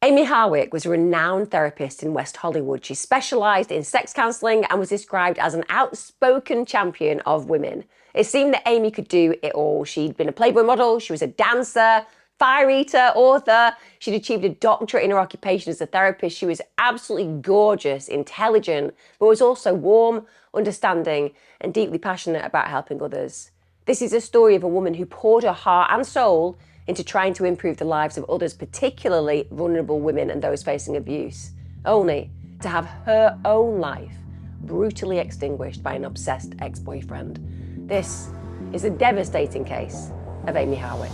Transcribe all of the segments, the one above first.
Amie Harwick was a renowned therapist in West Hollywood. She specialised in sex counselling and was described as an outspoken champion of women. It seemed that Amie could do it all. She'd been a Playboy model, she was a dancer, fire eater, author. She'd achieved a doctorate in her occupation as a therapist. She was absolutely gorgeous, intelligent, but was also warm, understanding, and deeply passionate about helping others. This is a story of a woman who poured her heart and soul into trying to improve the lives of others, particularly vulnerable women and those facing abuse, only to have her own life brutally extinguished by an obsessed ex-boyfriend. This is a devastating case of Amie Harwick.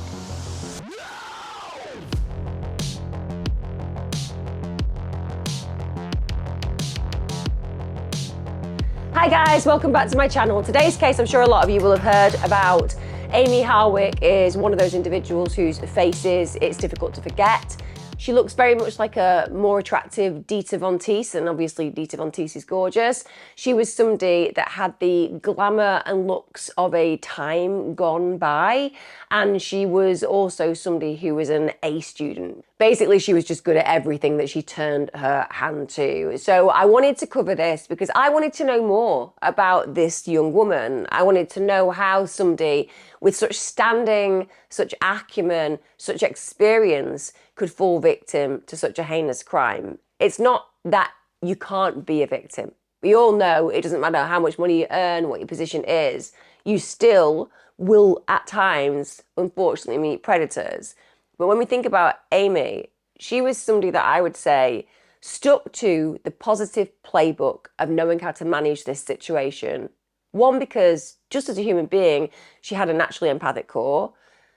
Hi guys, welcome back to my channel. Today's case, I'm sure a lot of you will have heard about. Amie Harwick is one of those individuals whose faces it's difficult to forget. She looks very much like a more attractive Dita Von Teese, and obviously Dita Von Teese is gorgeous. She was somebody that had the glamour and looks of a time gone by, and she was also somebody who was an A student. Basically, she was just good at everything that she turned her hand to. So I wanted to cover this because I wanted to know more about this young woman. I wanted to know how somebody with such standing, such acumen, such experience could fall victim to such a heinous crime. It's not that you can't be a victim. We all know it doesn't matter how much money you earn, what your position is, you still will at times, unfortunately, meet predators. But when we think about Amie, she was somebody that I would say stuck to the positive playbook of knowing how to manage this situation. One, because just as a human being, she had a naturally empathic core.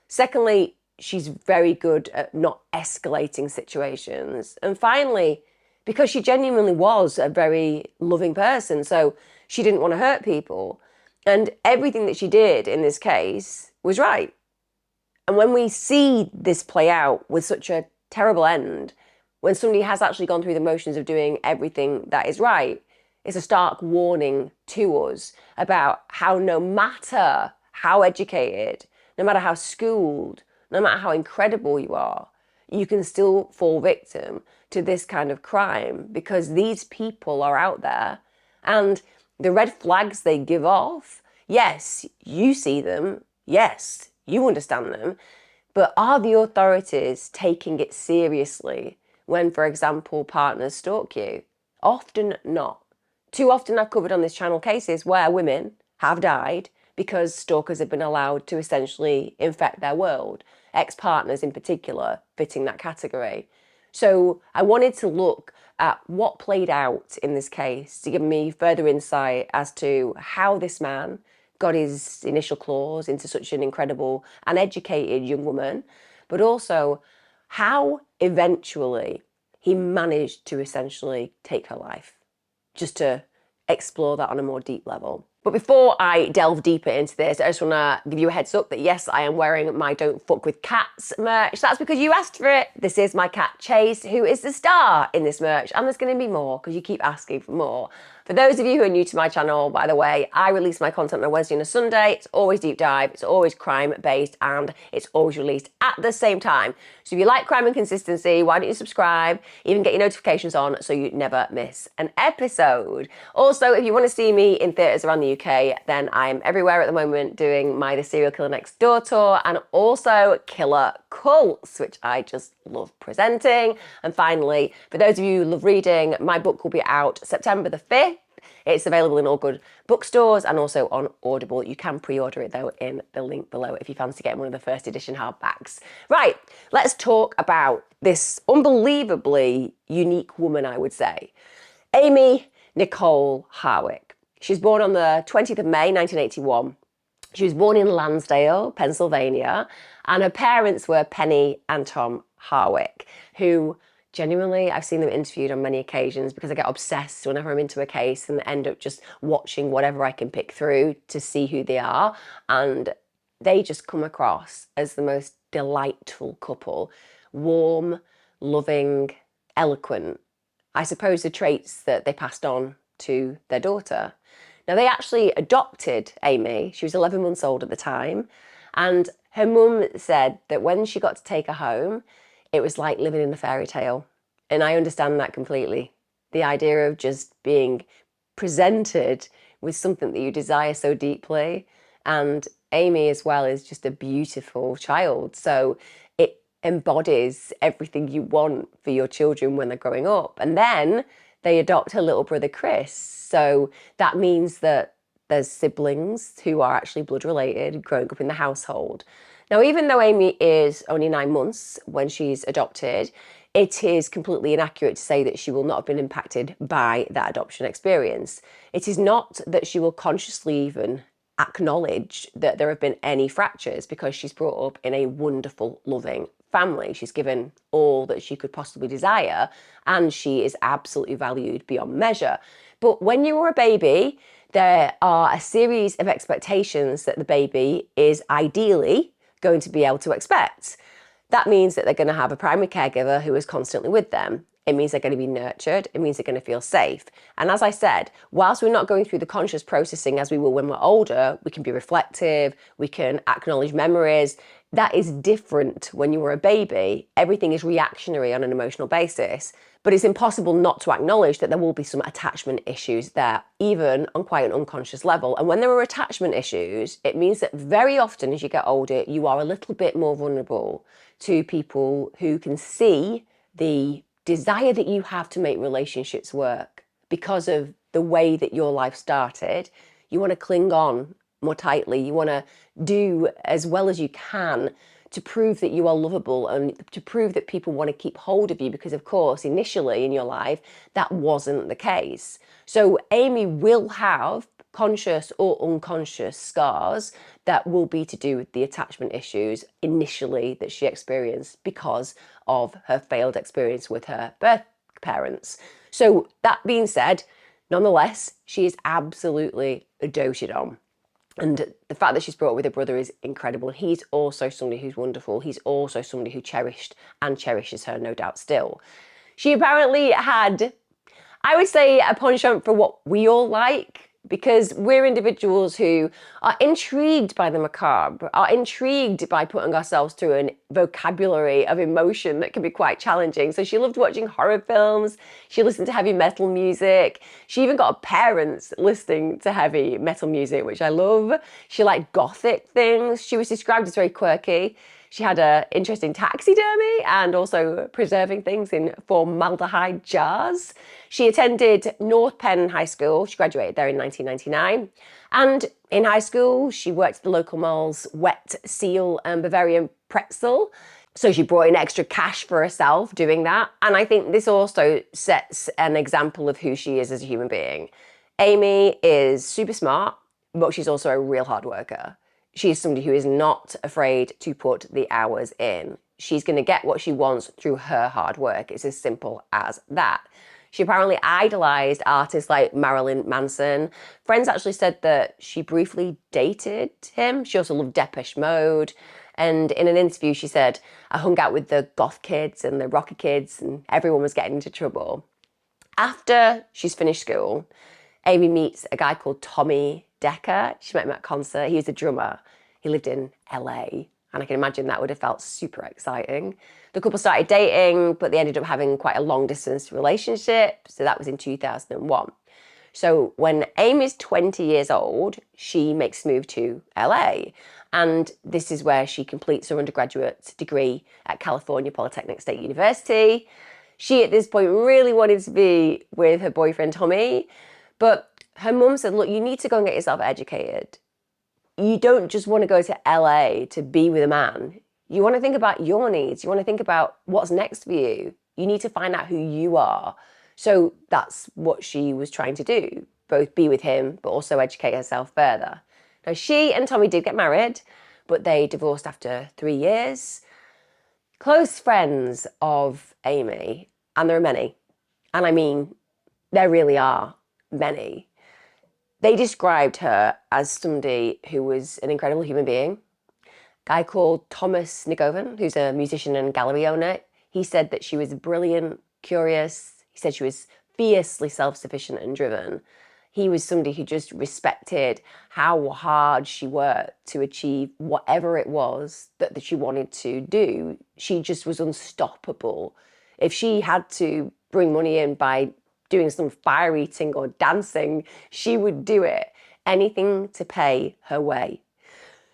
Secondly, she's very good at not escalating situations. And finally, because she genuinely was a very loving person, so she didn't want to hurt people. And everything that she did in this case was right. And when we see this play out with such a terrible end, when somebody has actually gone through the motions of doing everything that is right, it's a stark warning to us about how no matter how educated, no matter how schooled, no matter how incredible you are, you can still fall victim to this kind of crime because these people are out there and the red flags they give off, yes, you see them, yes, you understand them, but are the authorities taking it seriously when, for example, partners stalk you? Often not. Too often I've covered on this channel cases where women have died because stalkers have been allowed to essentially infect their world, ex-partners in particular fitting that category. So I wanted to look at what played out in this case to give me further insight as to how this man got his initial claws into such an incredible and educated young woman, but also how eventually he managed to essentially take her life, just to explore that on a more deep level. But before I delve deeper into this, I just want to give you a heads up that yes, I am wearing my Don't Fuck With Cats merch. That's because you asked for it. This is my cat Chase, who is the star in this merch, and there's going to be more because you keep asking for more. For those of you who are new to my channel, by the way, I release my content on a Wednesday and a Sunday. It's always deep dive, it's always crime-based, and it's always released at the same time. So if you like crime and consistency, why don't you subscribe, even get your notifications on so you never miss an episode. Also, if you want to see me in theatres around the UK, then I'm everywhere at the moment doing my The Serial Killer Next Door tour and also Killer Cults, which I just love presenting. And finally, for those of you who love reading, my book will be out September the 5th. It's available in all good bookstores and also on Audible. You can pre-order it though in the link below if you fancy getting one of the first edition hardbacks. Right, let's talk about this unbelievably unique woman, I would say. Amie Nicole Harwick. She was born on the 20th of May, 1981. She was born in Lansdale, Pennsylvania, and her parents were Penny and Tom Harwick, who genuinely, I've seen them interviewed on many occasions because I get obsessed whenever I'm into a case and end up just watching whatever I can pick through to see who they are. And they just come across as the most delightful couple. Warm, loving, eloquent. I suppose the traits that they passed on to their daughter. Now, they actually adopted Amie. She was 11 months old at the time. And her mum said that when she got to take her home, it was like living in a fairy tale. And I understand that completely. The idea of just being presented with something that you desire so deeply. And Amie as well is just a beautiful child. So it embodies everything you want for your children when they're growing up. And then they adopt her little brother Chris. So that means that there's siblings who are actually blood related growing up in the household. Now, even though Amie is only 9 months when she's adopted, it is completely inaccurate to say that she will not have been impacted by that adoption experience. It is not that she will consciously even acknowledge that there have been any fractures, because she's brought up in a wonderful, loving family. She's given all that she could possibly desire, and she is absolutely valued beyond measure. But when you are a baby, there are a series of expectations that the baby is ideally going to be able to expect. That means that they're going to have a primary caregiver who is constantly with them. It means they're going to be nurtured. It means they're going to feel safe. And as I said, whilst we're not going through the conscious processing as we will when we're older, we can be reflective, we can acknowledge memories. That is different when you were a baby. Everything is reactionary on an emotional basis. But it's impossible not to acknowledge that there will be some attachment issues there, even on quite an unconscious level. And when there are attachment issues, it means that very often as you get older, you are a little bit more vulnerable to people who can see the desire that you have to make relationships work because of the way that your life started. You want to cling on more tightly. You want to do as well as you can to prove that you are lovable and to prove that people want to keep hold of you, because of course initially in your life that wasn't the case. So Amie will have conscious or unconscious scars that will be to do with the attachment issues initially that she experienced because of her failed experience with her birth parents. So that being said, nonetheless, she is absolutely doted on. And the fact that she's brought up with her brother is incredible. He's also somebody who's wonderful. He's also somebody who cherished and cherishes her, no doubt still. She apparently had, I would say, a penchant for what we all like, because we're individuals who are intrigued by the macabre, are intrigued by putting ourselves through a vocabulary of emotion that can be quite challenging. So she loved watching horror films. She listened to heavy metal music. She even got parents listening to heavy metal music, which I love. She liked gothic things. She was described as very quirky. She had an interest in taxidermy and also preserving things in formaldehyde jars. She attended North Penn High School. She graduated there in 1999. And in high school, she worked at the local mall's Wet Seal and Bavarian Pretzel. So she brought in extra cash for herself doing that. And I think this also sets an example of who she is as a human being. Amie is super smart, but she's also a real hard worker. She's somebody who is not afraid to put the hours in. She's going to get what she wants through her hard work. It's as simple as that. She apparently idolized artists like Marilyn Manson. Friends actually said that she briefly dated him. She also loved Depeche Mode. And in an interview, she said, I hung out with the goth kids and the rocker kids, and everyone was getting into trouble. After she's finished school, Amie meets a guy called Tommy Decker. She met him at a concert. He was a drummer. He lived in LA. And I can imagine that would have felt super exciting. The couple started dating, but they ended up having quite a long distance relationship. So that was in 2001. So when Amie's 20 years old, she makes the move to LA. And this is where she completes her undergraduate degree at California Polytechnic State University. She at this point really wanted to be with her boyfriend, Tommy, but her mum said, look, you need to go and get yourself educated. You don't just want to go to LA to be with a man. You want to think about your needs. You want to think about what's next for you. You need to find out who you are. So that's what she was trying to do, both be with him, but also educate herself further. Now, she and Tommy did get married, but they divorced after 3 years. Close friends of Amie, and there are many, and I mean, there really are many. They described her as somebody who was an incredible human being. A guy called Thomas Nigovan, who's a musician and gallery owner, he said that she was brilliant, curious. He said she was fiercely self-sufficient and driven. He was somebody who just respected how hard she worked to achieve whatever it was that she wanted to do. She just was unstoppable If she had to bring money in by doing some fire eating or dancing, she would do it. Anything to pay her way.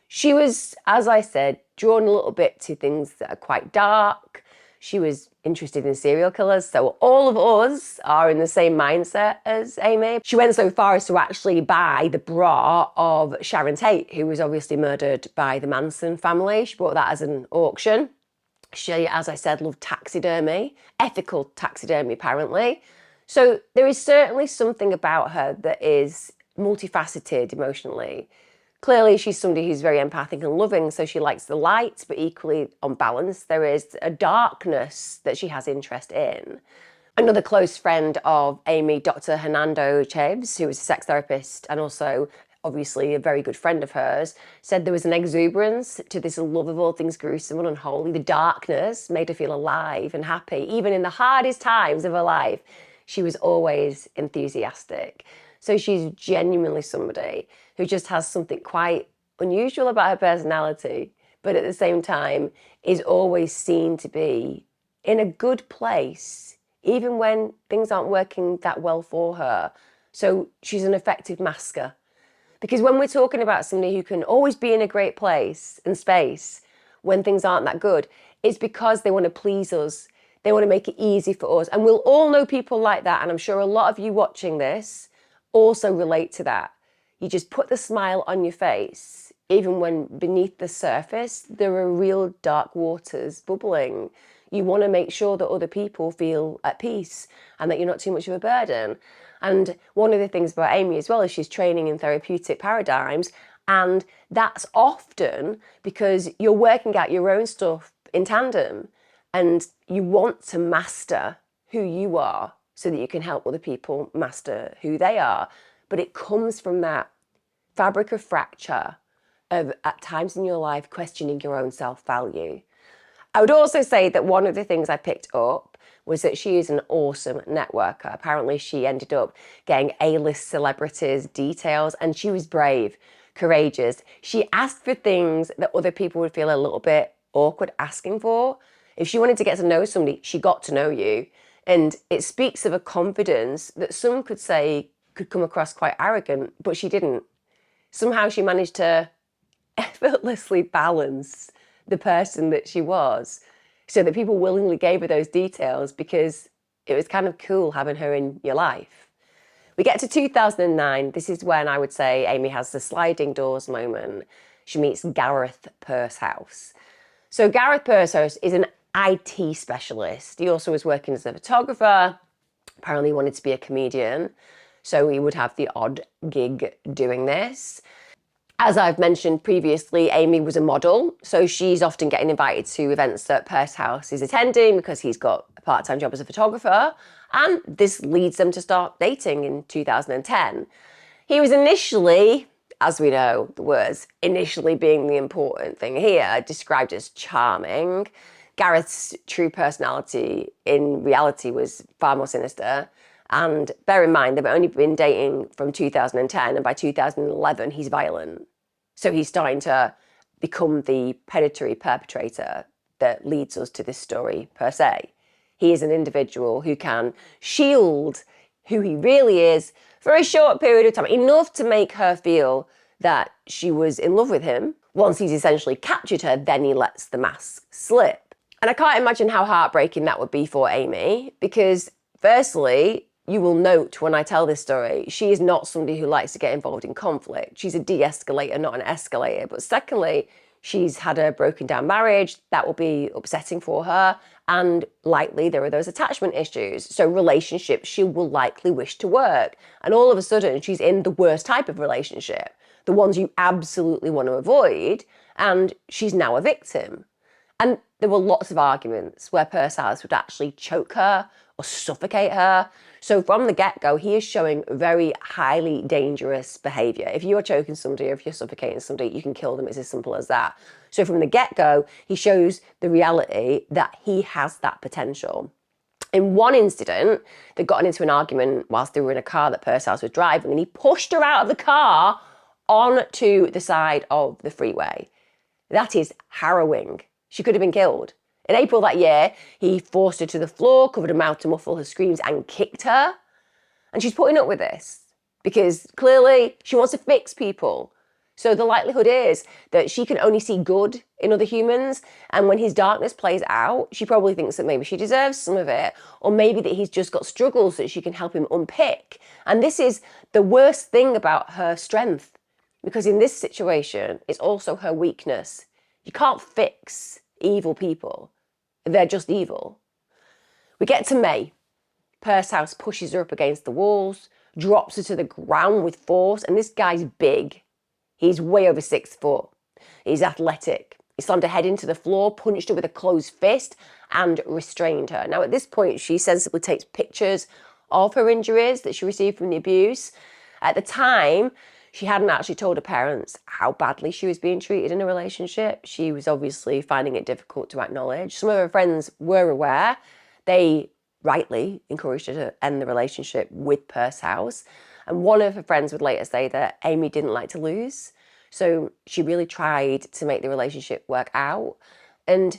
She was, as I said, drawn a little bit to things that are quite dark. She was interested in serial killers, so all of us are in the same mindset as Amy. She went so far as to actually buy the bra of Sharon Tate, who was obviously murdered by the Manson family. She bought that as an auction. She, as I said, loved taxidermy, ethical taxidermy apparently. So there is certainly something about her that is multifaceted emotionally. Clearly, she's somebody who's very empathic and loving, so she likes the light, but equally on balance, there is a darkness that she has interest in. Another close friend of Amy, Dr. Hernando Chaves, who was a sex therapist and also obviously a very good friend of hers, said there was an exuberance to this love of all things gruesome and unholy. The darkness made her feel alive and happy. Even in the hardest times of her life, she was always enthusiastic. So she's genuinely somebody who just has something quite unusual about her personality, but at the same time is always seen to be in a good place, even when things aren't working that well for her. So she's an effective masker. Because when we're talking about somebody who can always be in a great place and space when things aren't that good, it's because they want to please us. They want to make it easy for us. And we'll all know people like that. And I'm sure a lot of you watching this also relate to that. You just put the smile on your face, even when beneath the surface, there are real dark waters bubbling. You want to make sure that other people feel at peace and that you're not too much of a burden. And one of the things about Amy as well is she's training in therapeutic paradigms. And that's often because you're working out your own stuff in tandem and you want to master who you are so that you can help other people master who they are. But it comes from that fabric of fracture of, at times in your life, questioning your own self-value. I would also say that one of the things I picked up was that she is an awesome networker. Apparently she ended up getting A-list celebrities' details, and she was brave, courageous. She asked for things that other people would feel a little bit awkward asking for. If she wanted to get to know somebody, she got to know you. And it speaks of a confidence that some could say could come across quite arrogant, but she didn't. Somehow she managed to effortlessly balance the person that she was so that people willingly gave her those details because it was kind of cool having her in your life. We get to 2009. This is when I would say Amy has the sliding doors moment. She meets Gareth Pursehouse. So Gareth Pursehouse is an IT specialist. He also was working as a photographer. Apparently he wanted to be a comedian. So he would have the odd gig doing this. As I've mentioned previously, Amy was a model. So she's often getting invited to events that Pursehouse is attending because he's got a part-time job as a photographer. And this leads them to start dating in 2010. He was initially, as we know, the words initially being the important thing here, described as charming. Gareth's true personality in reality was far more sinister. And bear in mind, they've only been dating from 2010, and by 2011, he's violent. So he's starting to become the predatory perpetrator that leads us to this story per se. He is an individual who can shield who he really is for a short period of time, enough to make her feel that she was in love with him. Once he's essentially captured her, then he lets the mask slip. And I can't imagine how heartbreaking that would be for Amy, because firstly, you will note when I tell this story, she is not somebody who likes to get involved in conflict. She's a de-escalator, not an escalator. But secondly, she's had a broken down marriage. That will be upsetting for her. And likely there are those attachment issues. So relationships she will likely wish to work. And all of a sudden she's in the worst type of relationship, the ones you absolutely want to avoid. And she's now a victim. And there were lots of arguments where Pursehouse would actually choke her or suffocate her. So from the get-go, he is showing very highly dangerous behaviour. If you're choking somebody or if you're suffocating somebody, you can kill them. It's as simple as that. So from the get-go, he shows the reality that he has that potential. In one incident, they got into an argument whilst they were in a car that Pursehouse was driving, and he pushed her out of the car onto the side of the freeway. That is harrowing. She could have been killed. In April that year, he forced her to the floor, covered her mouth to muffle her screams, and kicked her. And she's putting up with this because clearly she wants to fix people. So the likelihood is that she can only see good in other humans. And when his darkness plays out, she probably thinks that maybe she deserves some of it, or maybe that he's just got struggles that she can help him unpick. And this is the worst thing about her strength, because in this situation, it's also her weakness. You can't fix evil people. They're just evil. We get to May. Pursehouse pushes her up against the walls, drops her to the ground with force, and this guy's big. He's way over 6 foot. He's athletic. He slammed her head into the floor, punched her with a closed fist, and restrained her. Now, at this point, she sensibly takes pictures of her injuries that she received from the abuse. At the time, she hadn't actually told her parents how badly she was being treated in a relationship. She was obviously finding it difficult to acknowledge. Some of her friends were aware. They rightly encouraged her to end the relationship with Pursehouse. And one of her friends would later say that Amie didn't like to lose. So she really tried to make the relationship work out. And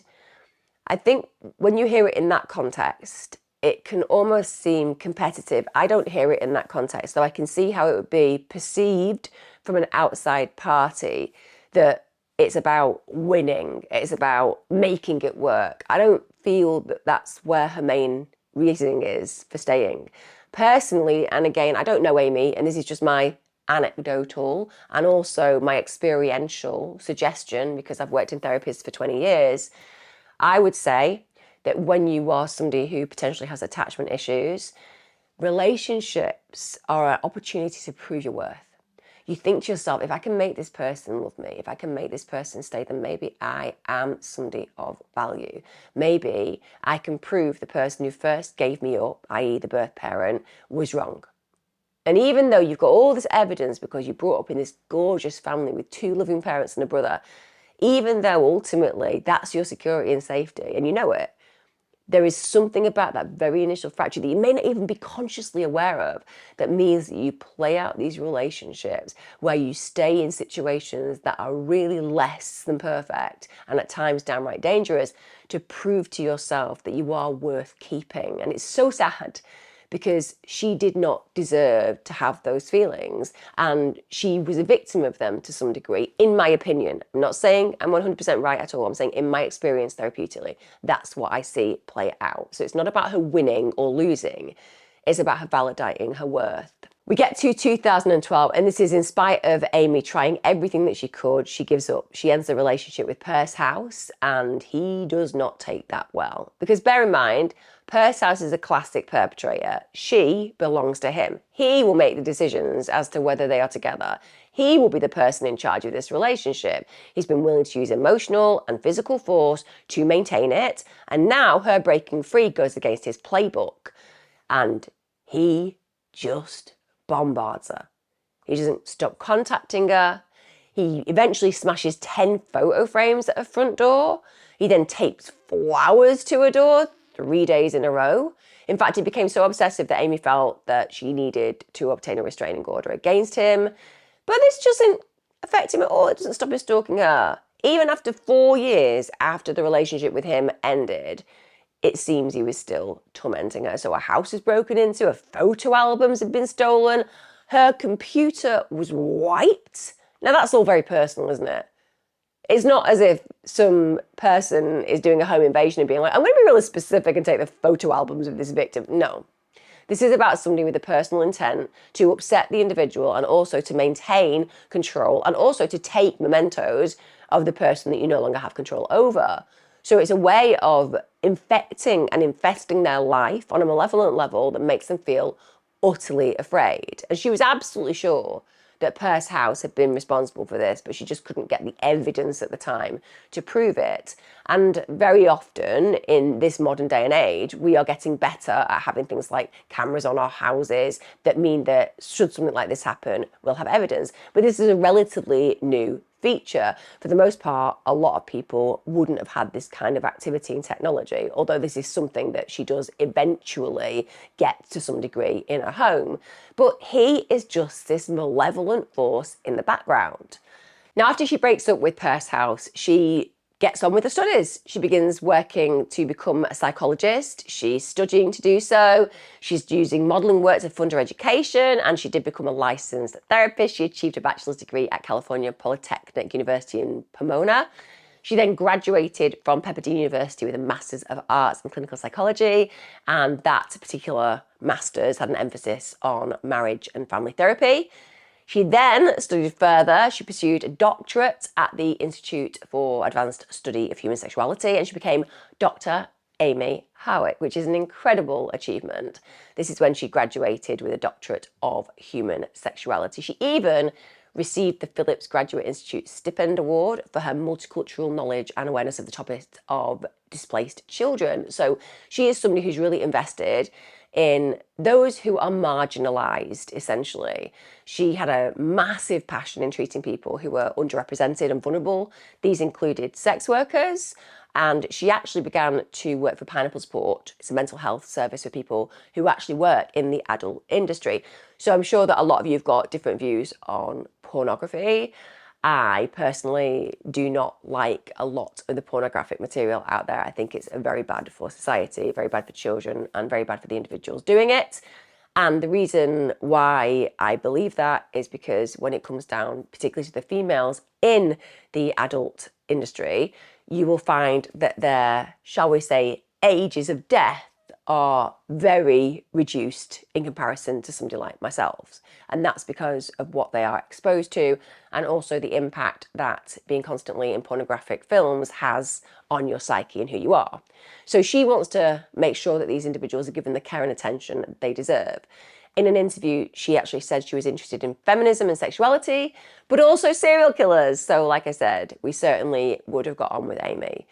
I think when you hear it in that context, it can almost seem competitive. I don't hear it in that context, though I can see how it would be perceived from an outside party that it's about winning, it's about making it work. I don't feel that that's where her main reasoning is for staying. Personally, and again, I don't know Amie, and this is just my anecdotal and also my experiential suggestion because I've worked in therapists for 20 years, I would say that when you are somebody who potentially has attachment issues, relationships are an opportunity to prove your worth. You think to yourself, if I can make this person love me, if I can make this person stay, then maybe I am somebody of value. Maybe I can prove the person who first gave me up, i.e. the birth parent, was wrong. And even though you've got all this evidence because you brought up in this gorgeous family with 2 loving parents and a brother, even though ultimately that's your security and safety, and you know it, there is something about that very initial fracture that you may not even be consciously aware of that means that you play out these relationships where you stay in situations that are really less than perfect and at times downright dangerous to prove to yourself that you are worth keeping. And it's so sad because she did not deserve to have those feelings and she was a victim of them to some degree, in my opinion. I'm not saying I'm 100% right at all. I'm saying in my experience therapeutically, that's what I see play out. So it's not about her winning or losing. It's about her validating her worth. We get to 2012, and this is in spite of Amie trying everything that she could. She gives up. She ends the relationship with Pursehouse, and he does not take that well. Because bear in mind, Pursehouse is a classic perpetrator. She belongs to him. He will make the decisions as to whether they are together. He will be the person in charge of this relationship. He's been willing to use emotional and physical force to maintain it, and now her breaking free goes against his playbook. And he just bombards her. He doesn't stop contacting her. He eventually smashes 10 photo frames at her front door. He then tapes flowers to her door 3 days in a row. In fact, he became so obsessive that Amie felt that she needed to obtain a restraining order against him. But this doesn't affect him at all. It doesn't stop him stalking her. Even after 4 years after the relationship with him ended, it seems he was still tormenting her. So her house was broken into, her photo albums had been stolen, her computer was wiped. Now that's all very personal, isn't it? It's not as if some person is doing a home invasion and being like, I'm going to be really specific and take the photo albums of this victim. No. This is about somebody with a personal intent to upset the individual and also to maintain control and also to take mementos of the person that you no longer have control over. So it's a way of infecting and infesting their life on a malevolent level that makes them feel utterly afraid. And she was absolutely sure that Pursehouse had been responsible for this, but she just couldn't get the evidence at the time to prove it. And very often in this modern day and age, we are getting better at having things like cameras on our houses that mean that should something like this happen, we'll have evidence. But this is a relatively new feature. For the most part, a lot of people wouldn't have had this kind of activity and technology, although this is something that she does eventually get to some degree in her home. But he is just this malevolent force in the background. Now, after she breaks up with Pursehouse, she gets on with her studies. She begins working to become a psychologist. She's studying to do so. She's using modelling work to fund her education, and she did become a licensed therapist. She achieved a bachelor's degree at California Polytechnic University in Pomona. She then graduated from Pepperdine University with a Master's of Arts in Clinical Psychology, and that particular master's had an emphasis on marriage and family therapy. She then studied further. She pursued a doctorate at the Institute for Advanced Study of Human Sexuality, and she became Dr. Amie Harwick, which is an incredible achievement. This is when she graduated with a doctorate of human sexuality. She even received the Phillips Graduate Institute Stipend Award for her multicultural knowledge and awareness of the topic of displaced children. So she is somebody who's really invested in those who are marginalised, essentially. She had a massive passion in treating people who were underrepresented and vulnerable. These included sex workers, and she actually began to work for Pineapple Support. It's a mental health service for people who actually work in the adult industry. So I'm sure that a lot of you have got different views on pornography. I personally do not like a lot of the pornographic material out there. I think it's very bad for society, very bad for children, and very bad for the individuals doing it. And the reason why I believe that is because when it comes down, particularly to the females in the adult industry, you will find that their, shall we say, ages of death are very reduced in comparison to somebody like myself. And that's because of what they are exposed to, and also the impact that being constantly in pornographic films has on your psyche and who you are. So she wants to make sure that these individuals are given the care and attention that they deserve. In an interview, she actually said she was interested in feminism and sexuality, but also serial killers. So like I said, we certainly would have got on with Amy.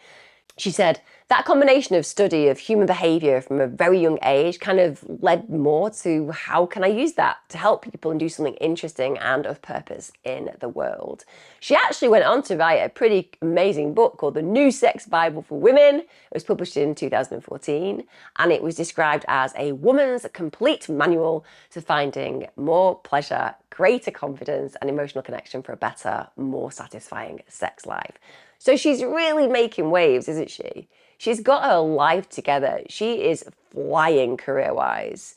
She said, that combination of study of human behaviour from a very young age kind of led more to how can I use that to help people and do something interesting and of purpose in the world. She actually went on to write a pretty amazing book called The New Sex Bible for Women. It was published in 2014, and it was described as a woman's complete manual to finding more pleasure, greater confidence and emotional connection for a better, more satisfying sex life. So she's really making waves, isn't she? She's got her life together. She is flying career-wise.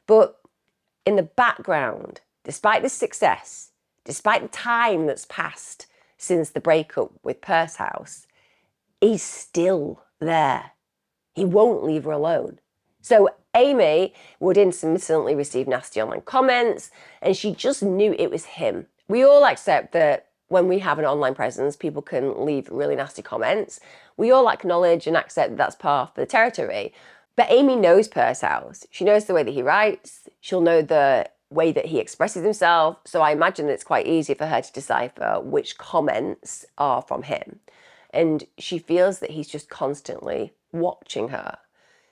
But in the background, despite the success, despite the time that's passed since the breakup with Purse House, he's still there. He won't leave her alone. So Amy would intermittently receive nasty online comments, and she just knew it was him. We all accept that when we have an online presence, people can leave really nasty comments. We all acknowledge and accept that that's part of the territory. But Amy knows Purse House. She knows the way that he writes. She'll know the way that he expresses himself. So I imagine that it's quite easy for her to decipher which comments are from him. And she feels that he's just constantly watching her.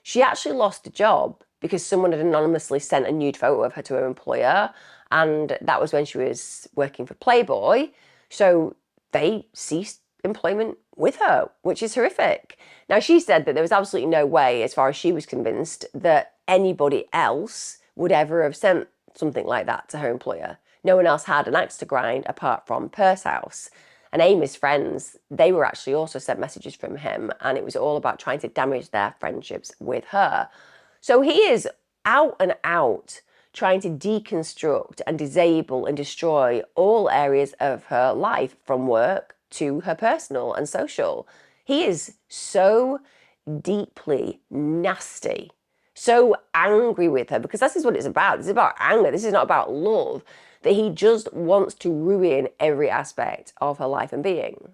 She actually lost a job because someone had anonymously sent a nude photo of her to her employer. And that was when she was working for Playboy. So they ceased employment with her, which is horrific. Now, she said that there was absolutely no way, as far as she was convinced, that anybody else would ever have sent something like that to her employer. No one else had an axe to grind apart from Purse House. And Amy's friends, they were actually also sent messages from him, and it was all about trying to damage their friendships with her. So he is out and out trying to deconstruct and disable and destroy all areas of her life, from work to her personal and social. He is so deeply nasty, so angry with her, because this is what it's about. This is about anger. This is not about love, that he just wants to ruin every aspect of her life and being.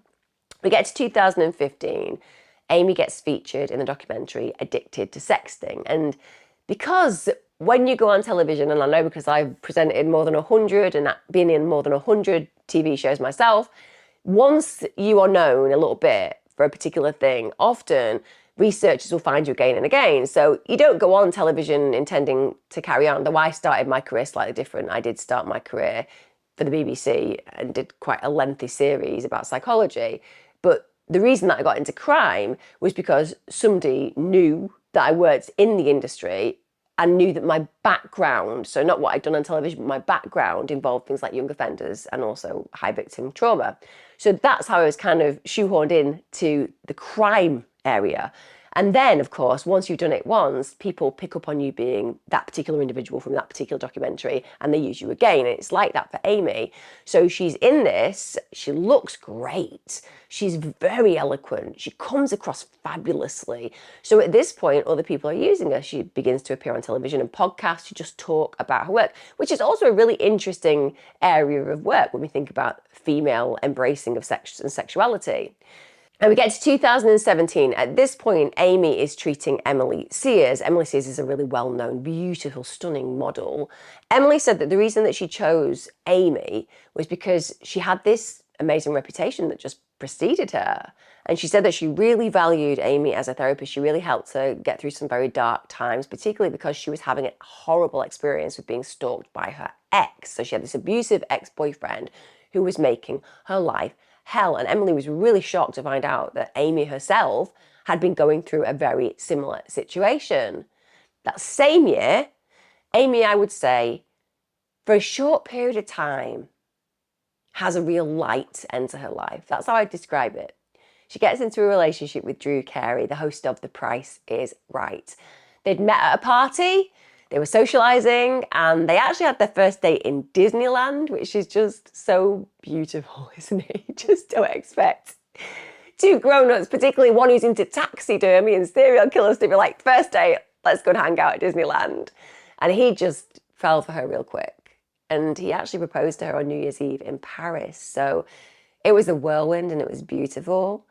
We get to 2015. Amy gets featured in the documentary Addicted to Sexting. And because when you go on television, and I know because I've presented more than 100 and been in more than 100 TV shows myself, once you are known a little bit for a particular thing, often researchers will find you again and again. So you don't go on television intending to carry on. Though I started my career slightly different. I did start my career for the BBC and did quite a lengthy series about psychology. But the reason that I got into crime was because somebody knew that I worked in the industry and knew that my background, so not what I'd done on television, but my background involved things like young offenders and also high victim trauma. So that's how I was kind of shoehorned in to the crime area. And then, of course, once you've done it once, people pick up on you being that particular individual from that particular documentary and they use you again. And it's like that for Amy. So she's in this, she looks great. She's very eloquent. She comes across fabulously. So at this point, other people are using her. She begins to appear on television and podcasts to just talk about her work, which is also a really interesting area of work when we think about female embracing of sex and sexuality. And we get to 2017. At this point, Amy is treating Emily Sears. Emily Sears is a really well-known, beautiful, stunning model. Emily said that the reason that she chose Amy was because she had this amazing reputation that just preceded her. And she said that she really valued Amy as a therapist. She really helped her get through some very dark times, particularly because she was having a horrible experience with being stalked by her ex. So she had this abusive ex-boyfriend who was making her life hell. And Emily was really shocked to find out that Amy herself had been going through a very similar situation. That same year, Amy, I would say, for a short period of time, has a real light enter her life. That's how I describe it. She gets into a relationship with Drew Carey, the host of The Price is Right. They'd met at a party, they were socializing, and they actually had their first date in Disneyland, which is just so beautiful, isn't it? You just don't expect two grown-ups, particularly one who's into taxidermy and serial killers, to be like, first date, let's go and hang out at Disneyland. And he just fell for her real quick. And he actually proposed to her on New Year's Eve in Paris. So it was a whirlwind and it was beautiful.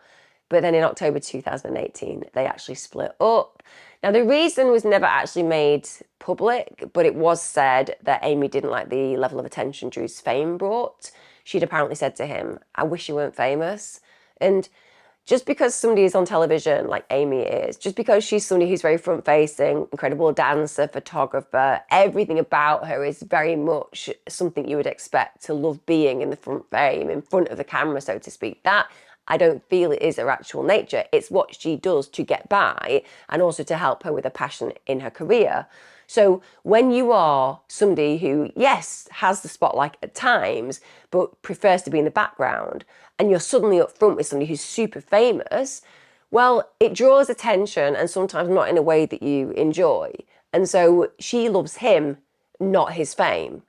But then in October 2018, they actually split up. Now, the reason was never actually made public, but it was said that Amy didn't like the level of attention Drew's fame brought. She'd apparently said to him, I wish you weren't famous. And just because somebody is on television, like Amy is, just because she's somebody who's very front-facing, incredible dancer, photographer, everything about her is very much something you would expect to love being in the front frame, in front of the camera, so to speak. That I don't feel it is her actual nature. It's what she does to get by and also to help her with a passion in her career. So when you are somebody who, yes, has the spotlight at times, but prefers to be in the background, and you're suddenly up front with somebody who's super famous, well, it draws attention and sometimes not in a way that you enjoy. And so she loves him, not his fame.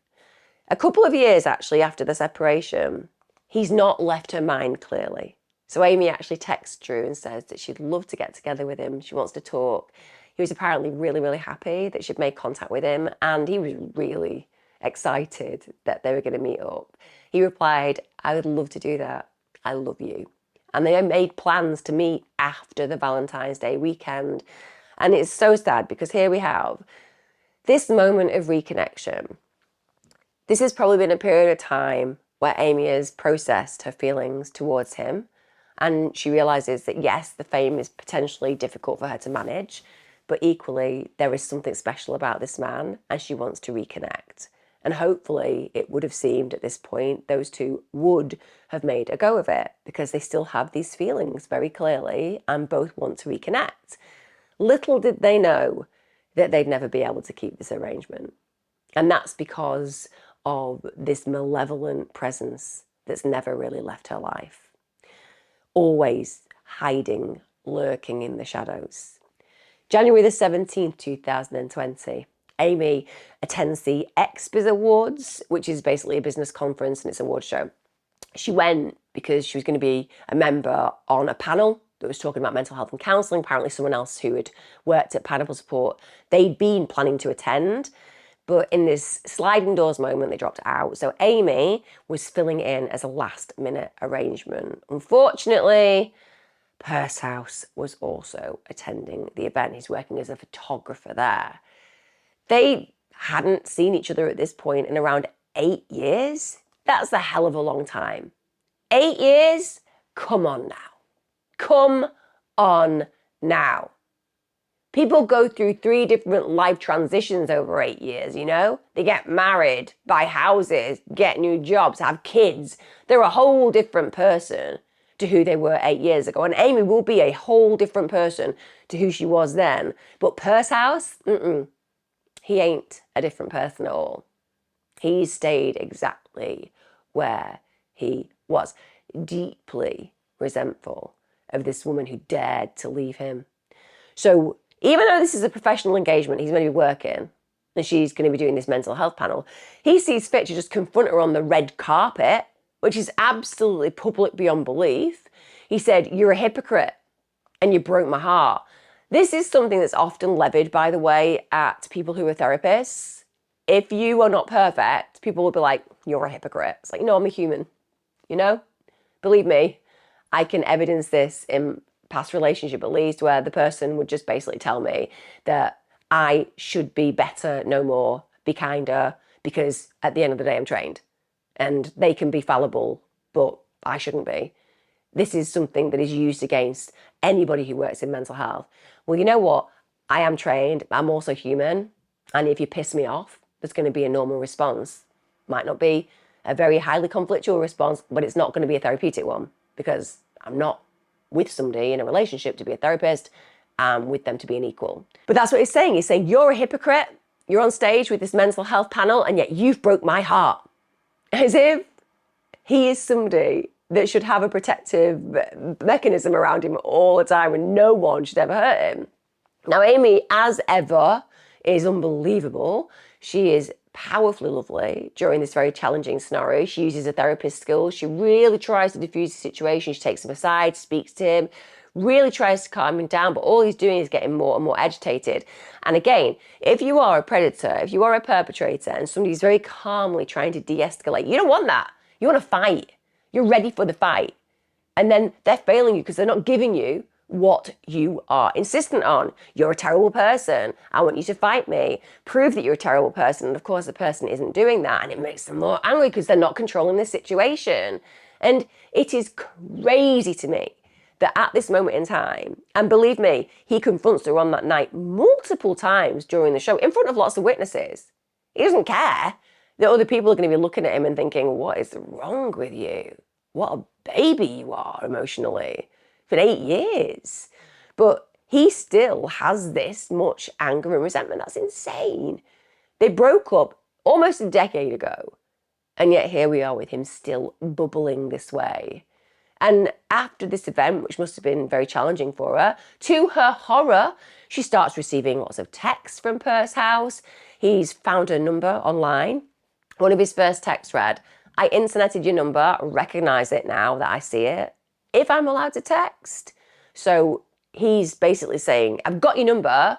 A couple of years actually after the separation, he's not left her mind clearly. So Amy actually texts Drew and says that she'd love to get together with him. She wants to talk. He was apparently really, really happy that she'd made contact with him, and he was really excited that they were going to meet up. He replied, I would love to do that. I love you. And they made plans to meet after the Valentine's Day weekend. And it's so sad because here we have this moment of reconnection. This has probably been a period of time where Amy has processed her feelings towards him. And she realises that, yes, the fame is potentially difficult for her to manage, but equally there is something special about this man and she wants to reconnect. And hopefully it would have seemed at this point those two would have made a go of it because they still have these feelings very clearly and both want to reconnect. Little did they know that they'd never be able to keep this arrangement. And that's because of this malevolent presence that's never really left her life. Always hiding, lurking in the shadows. January the 17th, 2020, Amy attends the XBiz Awards, which is basically a business conference and it's an award show. She went because she was going to be a member on a panel that was talking about mental health and counselling. Apparently someone else who had worked at Pineapple Support, they'd been planning to attend, but in this sliding doors moment, they dropped out. So Amy was filling in as a last minute arrangement. Unfortunately, Pursehouse was also attending the event. He's working as a photographer there. They hadn't seen each other at this point in around 8 years. That's a hell of a long time. 8 years? Come on now. Come on now. People go through 3 different life transitions over 8 years, you know? They get married, buy houses, get new jobs, have kids. They're a whole different person to who they were 8 years ago. And Amy will be a whole different person to who she was then. But Pursehouse, he ain't a different person at all. He's stayed exactly where he was, deeply resentful of this woman who dared to leave him. So even though this is a professional engagement, he's going to be working and she's going to be doing this mental health panel, he sees fit to just confront her on the red carpet, which is absolutely public beyond belief. He said, "You're a hypocrite and you broke my heart." This is something that's often levied, by the way, at people who are therapists. If you are not perfect, people will be like, "You're a hypocrite." It's like, no, I'm a human, you know? Believe me, I can evidence this in past relationship at least, where the person would just basically tell me that I should be better, no more, be kinder, because at the end of the day, I'm trained. And they can be fallible, but I shouldn't be. This is something that is used against anybody who works in mental health. Well, you know what? I am trained, but I'm also human. And if you piss me off, there's going to be a normal response. Might not be a very highly conflictual response, but it's not going to be a therapeutic one, because I'm not with somebody in a relationship to be a therapist. I'm with them to be an equal. But that's what he's saying. He's saying, you're a hypocrite. You're on stage with this mental health panel, and yet you've broke my heart. As if he is somebody that should have a protective mechanism around him all the time and no one should ever hurt him. Now, Amy, as ever, is unbelievable. She is powerfully lovely during this very challenging scenario. She uses her therapist skills. She really tries to diffuse the situation. She takes him aside, speaks to him, really tries to calm him down, but all he's doing is getting more and more agitated. And again, if you are a predator, if you are a perpetrator and somebody's very calmly trying to de-escalate, you don't want that. You want to fight. You're ready for the fight. And then they're failing you because they're not giving you what you are insistent on. You're a terrible person. I want you to fight me. Prove that you're a terrible person. And of course, the person isn't doing that. And it makes them more angry because they're not controlling the situation. And it is crazy to me that at this moment in time, and believe me, he confronts her on that night multiple times during the show in front of lots of witnesses. He doesn't care that other people are going to be looking at him and thinking, what is wrong with you? What a baby you are emotionally. For 8 years. But he still has this much anger and resentment. That's insane. They broke up almost a decade ago. And yet here we are with him still bubbling this way. And after this event, which must have been very challenging for her, to her horror, she starts receiving lots of texts from Per's house. He's found her number online. One of his first texts read, "I interneted your number, recognize it now that I see it. If I'm allowed to text." So he's basically saying, I've got your number.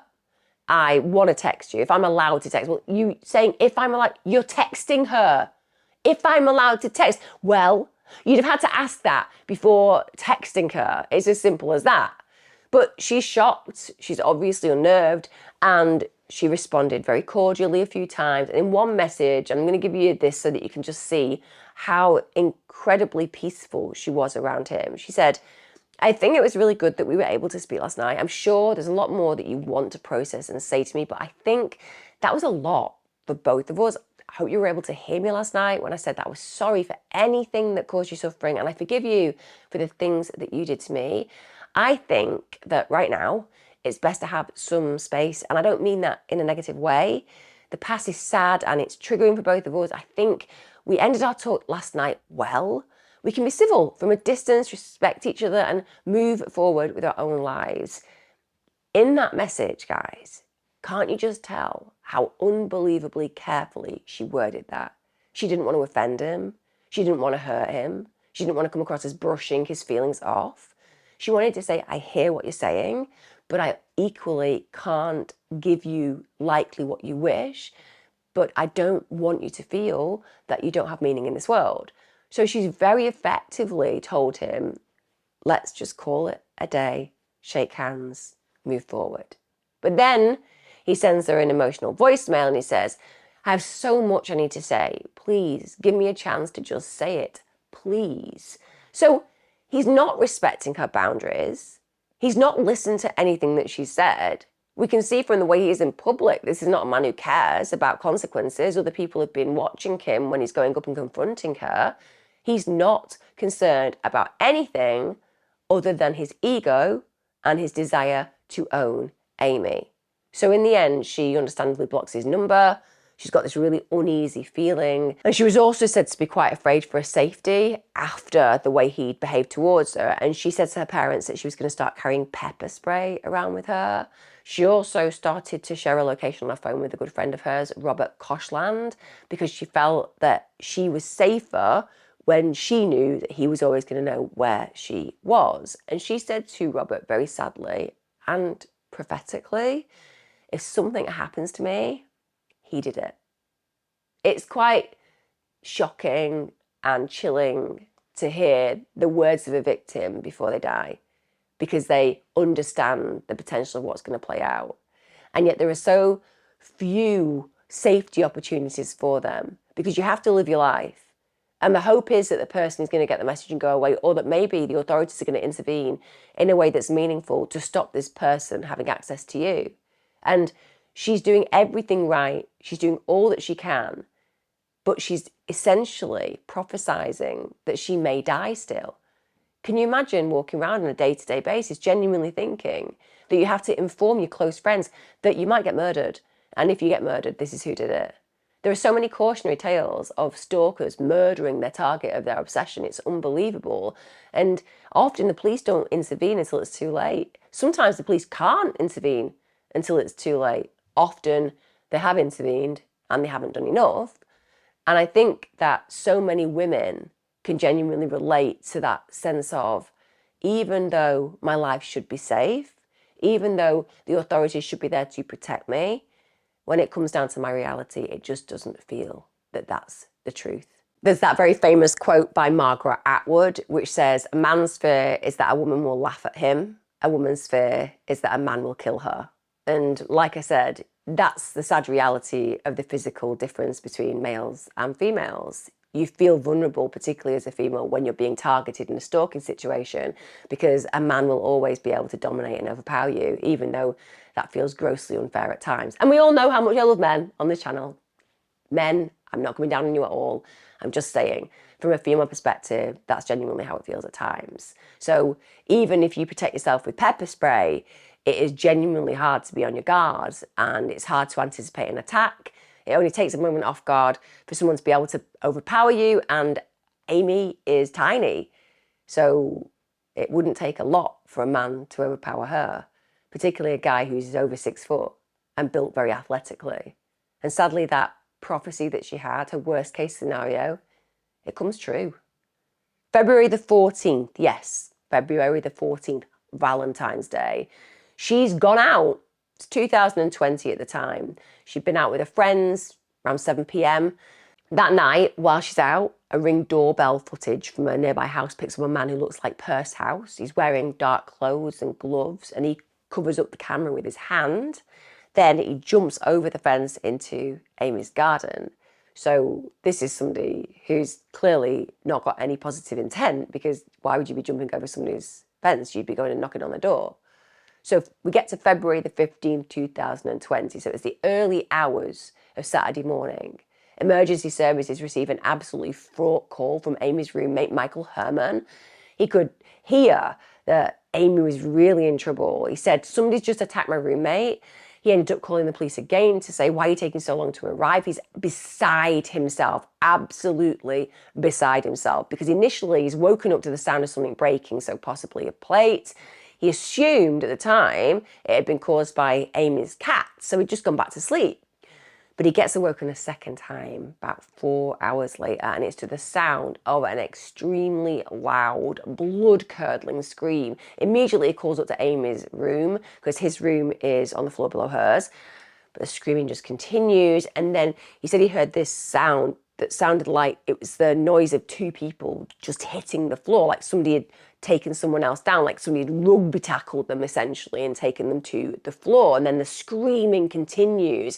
I want to text you. If I'm allowed to text. Well, you saying, if I'm allowed, you're texting her. If I'm allowed to text. Well, you'd have had to ask that before texting her. It's as simple as that. But she's shocked. She's obviously unnerved. And she responded very cordially a few times. And in one message, I'm going to give you this so that you can just see how incredibly peaceful she was around him. She said, "I think it was really good that we were able to speak last night. I'm sure there's a lot more that you want to process and say to me, but I think that was a lot for both of us. I hope you were able to hear me last night when I said that I was sorry for anything that caused you suffering, and I forgive you for the things that you did to me. I think that right now it's best to have some space, and I don't mean that in a negative way. The past is sad and it's triggering for both of us. I think we ended our talk last night well. We can be civil from a distance, respect each other, and move forward with our own lives." In that message, guys, can't you just tell how unbelievably carefully she worded that? She didn't want to offend him. She didn't want to hurt him. She didn't want to come across as brushing his feelings off. She wanted to say, I hear what you're saying, but I equally can't give you likely what you wish, but I don't want you to feel that you don't have meaning in this world. So she's very effectively told him, let's just call it a day, shake hands, move forward. But then he sends her an emotional voicemail and he says, I have so much I need to say. Please give me a chance to just say it, please. So he's not respecting her boundaries. He's not listened to anything that she said. We can see from the way he is in public, this is not a man who cares about consequences. Other people have been watching him when he's going up and confronting her. He's not concerned about anything other than his ego and his desire to own Amy. So in the end, she understandably blocks his number. She's got this really uneasy feeling. And she was also said to be quite afraid for her safety after the way he'd behaved towards her. And she said to her parents that she was going to start carrying pepper spray around with her. She also started to share a location on her phone with a good friend of hers, Robert Koshland, because she felt that she was safer when she knew that he was always going to know where she was. And she said to Robert very sadly and prophetically, if something happens to me, he did it. It's quite shocking and chilling to hear the words of a victim before they die, because they understand the potential of what's going to play out. And yet there are so few safety opportunities for them, because you have to live your life. And the hope is that the person is going to get the message and go away, or that maybe the authorities are going to intervene in a way that's meaningful to stop this person having access to you. And she's doing everything right. She's doing all that she can, but she's essentially prophesizing that she may die still. Can you imagine walking around on a day-to-day basis genuinely thinking that you have to inform your close friends that you might get murdered? And if you get murdered, this is who did it. There are so many cautionary tales of stalkers murdering their target of their obsession. It's unbelievable. And often the police don't intervene until it's too late. Sometimes the police can't intervene until it's too late. Often they have intervened and they haven't done enough. And I think that so many women can genuinely relate to that sense of, even though my life should be safe, even though the authorities should be there to protect me, when it comes down to my reality, it just doesn't feel that that's the truth. There's that very famous quote by Margaret Atwood, which says, a man's fear is that a woman will laugh at him. A woman's fear is that a man will kill her. And like I said, that's the sad reality of the physical difference between males and females. You feel vulnerable, particularly as a female, when you're being targeted in a stalking situation, because a man will always be able to dominate and overpower you, even though that feels grossly unfair at times. And we all know how much I love men on this channel. Men, I'm not coming down on you at all. I'm just saying, from a female perspective, that's genuinely how it feels at times. So even if you protect yourself with pepper spray, it is genuinely hard to be on your guard, and it's hard to anticipate an attack. It only takes a moment off guard for someone to be able to overpower you, and Amy is tiny. So it wouldn't take a lot for a man to overpower her, particularly a guy who's over 6 foot and built very athletically. And sadly, that prophecy that she had, her worst case scenario, it comes true. February the 14th, yes, February the 14th, Valentine's Day. She's gone out. It's 2020 at the time. She'd been out with her friends around 7 p.m. That night, while she's out, a Ring doorbell footage from a nearby house picks up a man who looks like Purse House. He's wearing dark clothes and gloves, and he covers up the camera with his hand. Then he jumps over the fence into Amy's garden. So this is somebody who's clearly not got any positive intent, because why would you be jumping over somebody's fence? You'd be going and knocking on the door. So we get to February the 15th, 2020. So it's the early hours of Saturday morning. Emergency services receive an absolutely fraught call from Amy's roommate, Michael Herman. He could hear that Amy was really in trouble. He said, somebody's just attacked my roommate. He ended up calling the police again to say, why are you taking so long to arrive? He's beside himself, absolutely beside himself, because initially he's woken up to the sound of something breaking, so possibly a plate. He assumed at the time it had been caused by Amy's cat, so he'd just gone back to sleep. But he gets awoken a second time, about 4 hours later, and it's to the sound of an extremely loud, blood-curdling scream. Immediately he calls up to Amy's room, because his room is on the floor below hers. But the screaming just continues, and then he said he heard this sound that sounded like it was the noise of two people just hitting the floor, like somebody had taken someone else down, like somebody had rugby tackled them essentially and taken them to the floor. And then the screaming continues,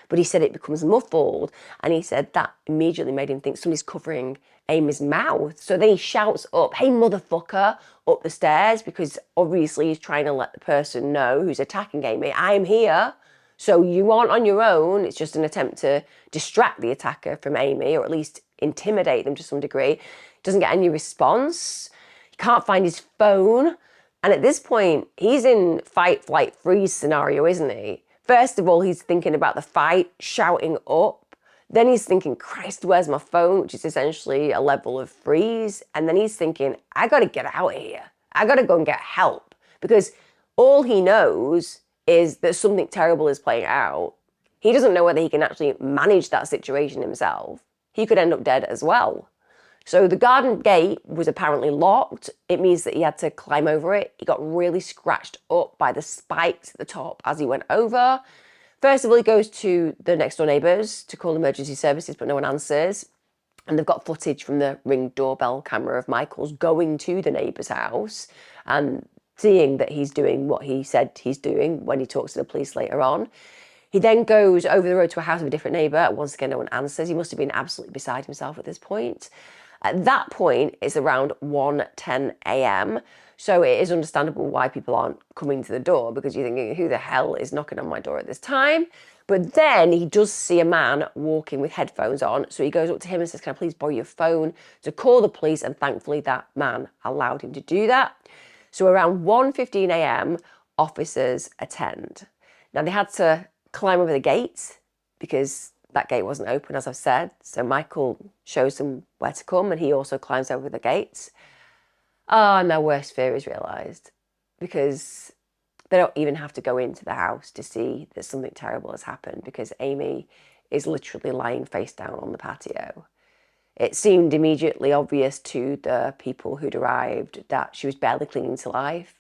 but he said it becomes muffled, and he said that immediately made him think somebody's covering Amy's mouth. So then he shouts up, hey motherfucker, up the stairs, because obviously he's trying to let the person know who's attacking Amy, I'm here. So you aren't on your own. It's just an attempt to distract the attacker from Amy, or at least intimidate them to some degree. Doesn't get any response. He can't find his phone. And at this point, he's in fight, flight, freeze scenario, isn't he? First of all, he's thinking about the fight, shouting up. Then he's thinking, Christ, where's my phone? Which is essentially a level of freeze. And then he's thinking, I got to get out of here. I got to go and get help. Because all he knows is that something terrible is playing out. He doesn't know whether he can actually manage that situation himself. He could end up dead as well. So the garden gate was apparently locked. It means that he had to climb over it. He got really scratched up by the spikes at the top as he went over. First of all, he goes to the next door neighbours to call emergency services, but no one answers. And they've got footage from the Ring doorbell camera of Michael's going to the neighbour's house and seeing that he's doing what he said he's doing when he talks to the police later on. He then goes over the road to a house of a different neighbour. Once again, no one answers. He must have been absolutely beside himself at this point. At that point, it's around 1:10 a.m. So it is understandable why people aren't coming to the door, because you're thinking, who the hell is knocking on my door at this time? But then he does see a man walking with headphones on. So he goes up to him and says, can I please borrow your phone to call the police? And thankfully that man allowed him to do that. So around 1:15 a.m, officers attend. Now they had to climb over the gate because that gate wasn't open, as I've said. So Michael shows them where to come and he also climbs over the gates. And their worst fear is realised, because they don't even have to go into the house to see that something terrible has happened, because Amy is literally lying face down on the patio. It seemed immediately obvious to the people who'd arrived that she was barely clinging to life.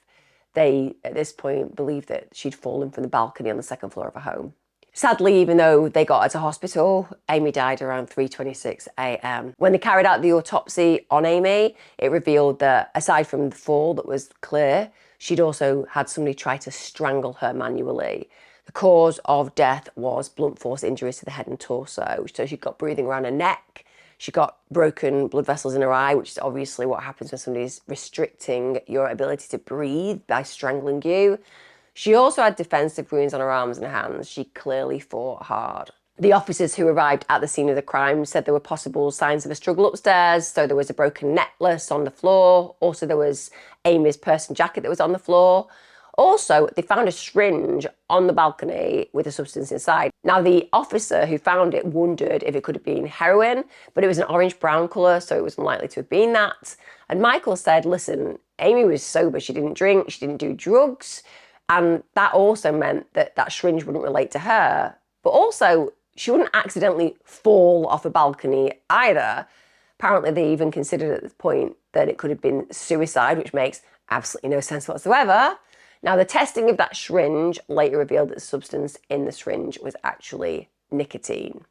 They, at this point, believed that she'd fallen from the balcony on the second floor of her home. Sadly, even though they got her to hospital, Amy died around 3:26 a.m. When they carried out the autopsy on Amy, it revealed that aside from the fall that was clear, she'd also had somebody try to strangle her manually. The cause of death was blunt force injuries to the head and torso. So she got breathing around her neck. She got broken blood vessels in her eye, which is obviously what happens when somebody's restricting your ability to breathe by strangling you. She also had defensive wounds on her arms and hands. She clearly fought hard. The officers who arrived at the scene of the crime said there were possible signs of a struggle upstairs. So there was a broken necklace on the floor. Also, there was Amy's purse and jacket that was on the floor. Also, they found a syringe on the balcony with a substance inside. Now, the officer who found it wondered if it could have been heroin, but it was an orange-brown colour, so it was unlikely to have been that. And Michael said, listen, Amy was sober. She didn't drink. She didn't do drugs. And that also meant that that syringe wouldn't relate to her. But also, she wouldn't accidentally fall off a balcony either. Apparently, they even considered at this point that it could have been suicide, which makes absolutely no sense whatsoever. Now, the testing of that syringe later revealed that the substance in the syringe was actually nicotine.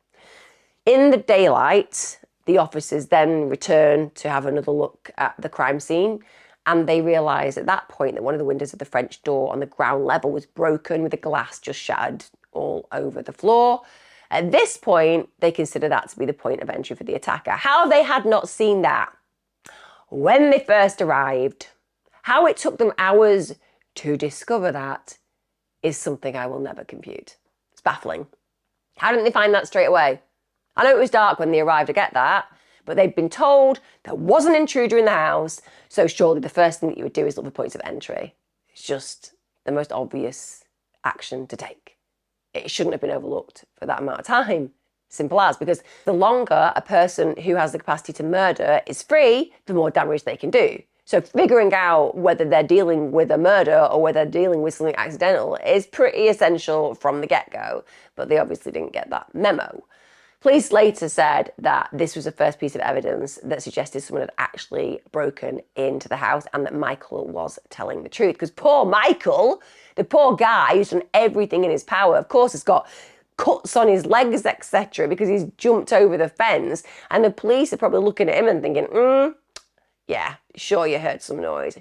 In the daylight, the officers then returned to have another look at the crime scene, and they realised at that point that one of the windows of the French door on the ground level was broken, with the glass just shattered all over the floor. At this point, they consider that to be the point of entry for the attacker. How they had not seen that when they first arrived, how it took them hours to discover that, is something I will never compute. It's baffling. How didn't they find that straight away? I know it was dark when they arrived, I get that, but they'd been told there was an intruder in the house, so surely the first thing that you would do is look for points of entry. It's just the most obvious action to take. It shouldn't have been overlooked for that amount of time. Simple as, because the longer a person who has the capacity to murder is free, the more damage they can do. So figuring out whether they're dealing with a murder or whether they're dealing with something accidental is pretty essential from the get-go, but they obviously didn't get that memo. Police later said that this was the first piece of evidence that suggested someone had actually broken into the house and that Michael was telling the truth. Because poor Michael, the poor guy who's done everything in his power, of course has got cuts on his legs, etc., because he's jumped over the fence, and the police are probably looking at him and thinking, yeah, sure you heard some noise,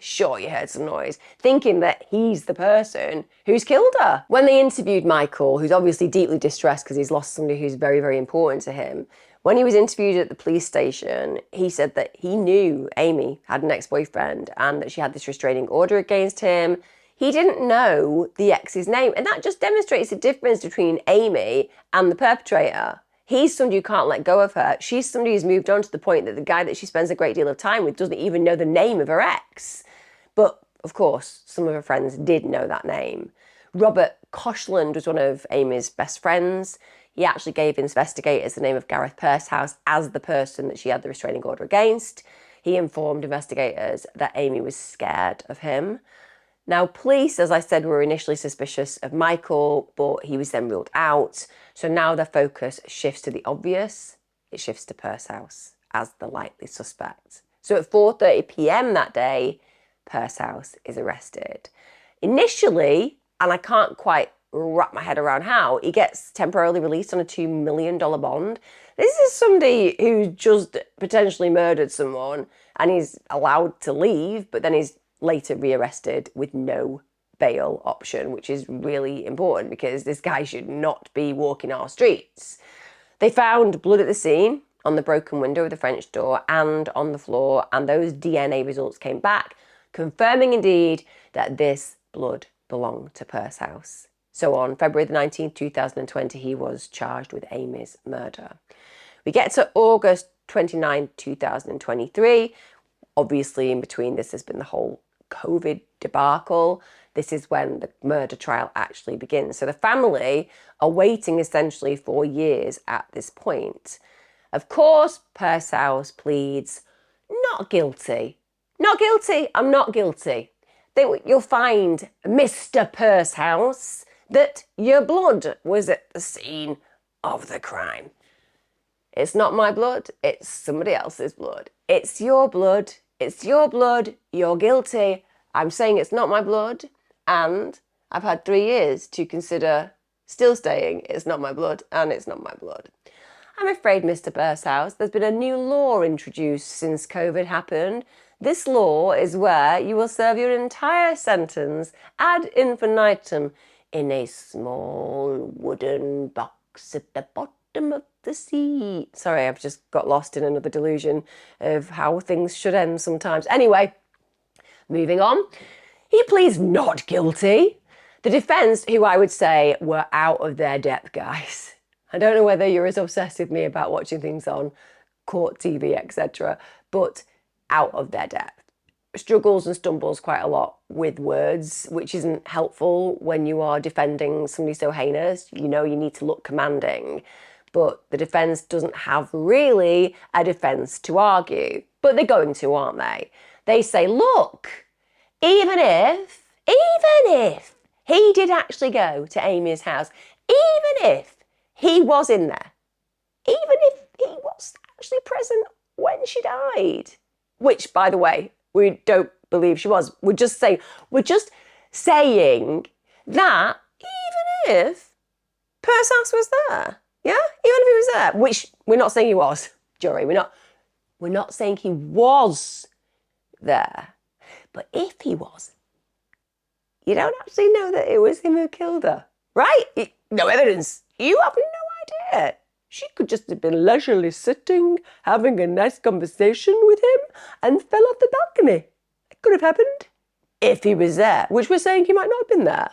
thinking that he's the person who's killed her. When they interviewed Michael, who's obviously deeply distressed because he's lost somebody who's very, very important to him, when he was interviewed at the police station, he said that he knew Amy had an ex-boyfriend and that she had this restraining order against him. He didn't know the ex's name, and that just demonstrates the difference between Amy and the perpetrator. He's somebody who can't let go of her. She's somebody who's moved on to the point that the guy that she spends a great deal of time with doesn't even know the name of her ex. But, of course, some of her friends did know that name. Robert Koshland was one of Amy's best friends. He actually gave investigators the name of Gareth Pursehouse as the person that she had the restraining order against. He informed investigators that Amy was scared of him. Now, police, as I said, were initially suspicious of Michael, but he was then ruled out. So now their focus shifts to the obvious. It shifts to Pursehouse as the likely suspect. So at 4:30 p.m. that day, Pursehouse is arrested. Initially, and I can't quite wrap my head around how, he gets temporarily released on a $2 million bond. This is somebody who just potentially murdered someone and he's allowed to leave, but then he's later rearrested with no bail option, which is really important because this guy should not be walking our streets. They found blood at the scene, on the broken window of the French door and on the floor, and those DNA results came back, confirming indeed that this blood belonged to Pursehouse. So on February the 19th, 2020, he was charged with Amy's murder. We get to August 29, 2023. Obviously, in between this has been the whole COVID debacle. This is when the murder trial actually begins. So the family are waiting essentially for years at this point. Of course, Pursehouse pleads not guilty. Not guilty, I'm not guilty. Then you'll find, Mr. Pursehouse, that your blood was at the scene of the crime. It's not my blood, it's somebody else's blood. It's your blood, you're guilty. I'm saying it's not my blood, and I've had 3 years to consider still staying. It's not my blood, and it's not my blood. I'm afraid, Mr. Pursehouse, there's been a new law introduced since COVID happened. This law is where you will serve your entire sentence ad infinitum in a small wooden box at the bottom of the sea. Sorry, I've just got lost in another delusion of how things should end sometimes. Anyway, moving on. He pleads not guilty. The defence, who I would say were out of their depth, guys. I don't know whether you're as obsessed with me about watching things on court TV, etc., but out of their depth. Struggles and stumbles quite a lot with words, which isn't helpful when you are defending somebody so heinous. You know you need to look commanding, but the defence doesn't have really a defence to argue. But they're going to, aren't they? They say, look, even if he did actually go to Amy's house, even if he was in there, even if he was actually present when she died, which, by the way, we don't believe she was. We're just saying that even if Pursehouse was there, yeah, even if he was there, which we're not saying he was, jury. We're not saying he was there, but if he was, you don't actually know that it was him who killed her, right? No evidence. You have no idea. She could just have been leisurely sitting, having a nice conversation with him, and fell off the balcony. It could have happened if he was there, which we're saying he might not have been there.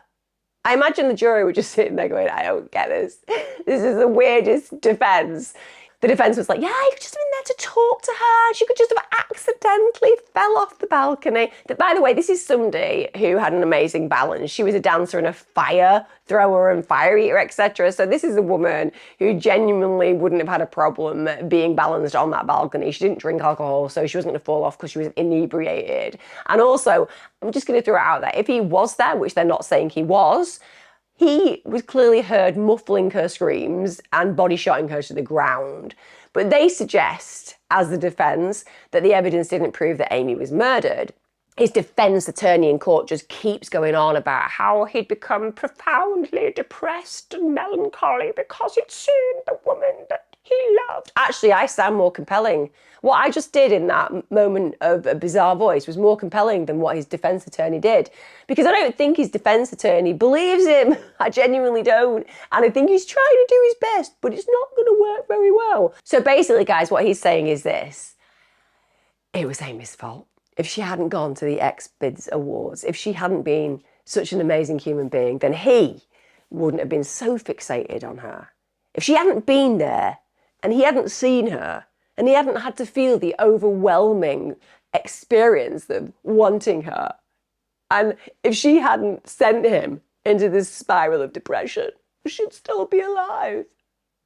I imagine the jury were just sitting there going, I don't get this. This is the weirdest defence. The defence was like, yeah, you could just have been there to talk to her. She could just have accidentally fell off the balcony. By the way, this is somebody who had an amazing balance. She was a dancer and a fire thrower and fire eater, etc. So this is a woman who genuinely wouldn't have had a problem being balanced on that balcony. She didn't drink alcohol, so she wasn't going to fall off because she was inebriated. And also, I'm just going to throw it out there, if he was there, which they're not saying he was clearly heard muffling her screams and body shotting her to the ground. But they suggest, as the defence, that the evidence didn't prove that Amy was murdered. His defence attorney in court just keeps going on about how he'd become profoundly depressed and melancholy because he'd seen the woman that he loved. Actually, I sound more compelling. What I just did in that moment of a bizarre voice was more compelling than what his defence attorney did. Because I don't think his defence attorney believes him. I genuinely don't. And I think he's trying to do his best, but it's not going to work very well. So basically, guys, what he's saying is this. It was Amy's fault. If she hadn't gone to the X-Bids Awards, if she hadn't been such an amazing human being, then he wouldn't have been so fixated on her. If she hadn't been there, and he hadn't seen her, and he hadn't had to feel the overwhelming experience of wanting her, and if she hadn't sent him into this spiral of depression. She'd still be alive.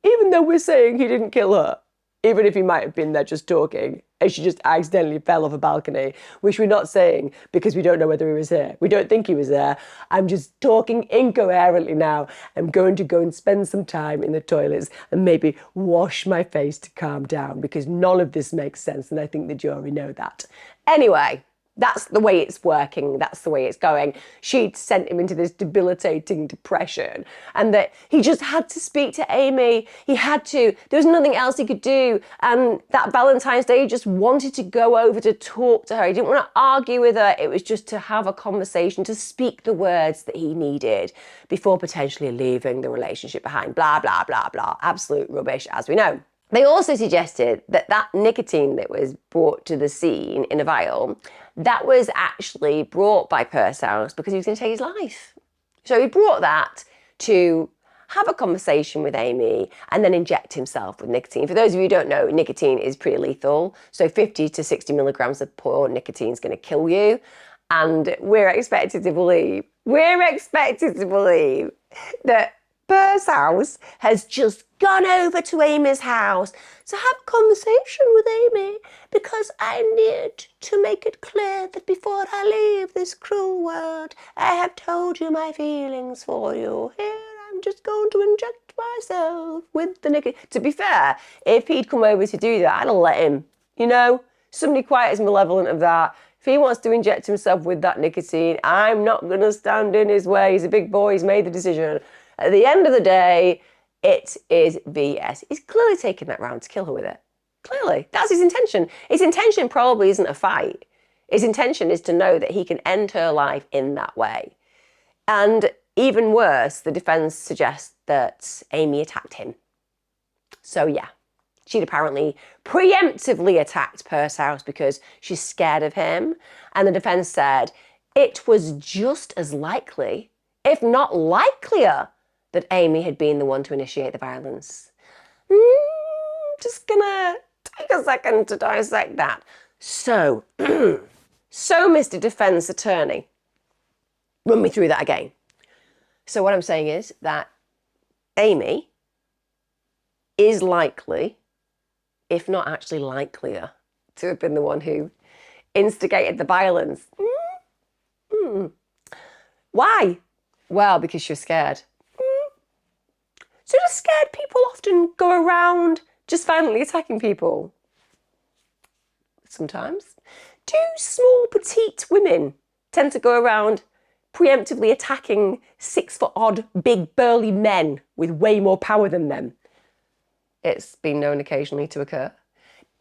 Even though we're saying he didn't kill her. Even if he might have been there just talking, and she just accidentally fell off a balcony, which we're not saying because we don't know whether he was there. We don't think he was there. I'm just talking incoherently now. I'm going to go and spend some time in the toilets and maybe wash my face to calm down because none of this makes sense, and I think the jury know that. Anyway, that's the way it's working. That's the way it's going. She'd sent him into this debilitating depression and that he just had to speak to Amy. He had to. There was nothing else he could do. And that Valentine's Day, he just wanted to go over to talk to her. He didn't want to argue with her. It was just to have a conversation, to speak the words that he needed before potentially leaving the relationship behind. Blah, blah, blah, blah. Absolute rubbish, as we know. They also suggested that that nicotine that was brought to the scene in a vial, that was actually brought by Purcell's because he was going to take his life. So he brought that to have a conversation with Amy and then inject himself with nicotine. For those of you who don't know, nicotine is pretty lethal. So 50 to 60 milligrams of pure nicotine is going to kill you. And we're expected to believe that Purcell's has just gone over to Amy's house to have a conversation with Amy because I need to make it clear that before I leave this cruel world, I have told you my feelings for you. Here, I'm just going to inject myself with the nicotine. To be fair, if he'd come over to do that, I'd have let him. You know, somebody quite as malevolent of that. If he wants to inject himself with that nicotine, I'm not going to stand in his way. He's a big boy. He's made the decision. At the end of the day, it is BS. He's clearly taking that round to kill her with it. Clearly. That's his intention. His intention probably isn't a fight. His intention is to know that he can end her life in that way. And even worse, the defense suggests that Amy attacked him. So yeah, she'd apparently preemptively attacked Purcell's because she's scared of him. And the defense said it was just as likely, if not likelier, that Amy had been the one to initiate the violence. Just gonna take a second to dissect that. So, Mr. Defense Attorney, run me through that again. So what I'm saying is that Amy is likely, if not actually likelier, to have been the one who instigated the violence. Why? Well, because she was scared. So do scared people often go around just violently attacking people? Sometimes. Do small, petite women tend to go around preemptively attacking 6-foot-odd, big, burly men with way more power than them? It's been known occasionally to occur.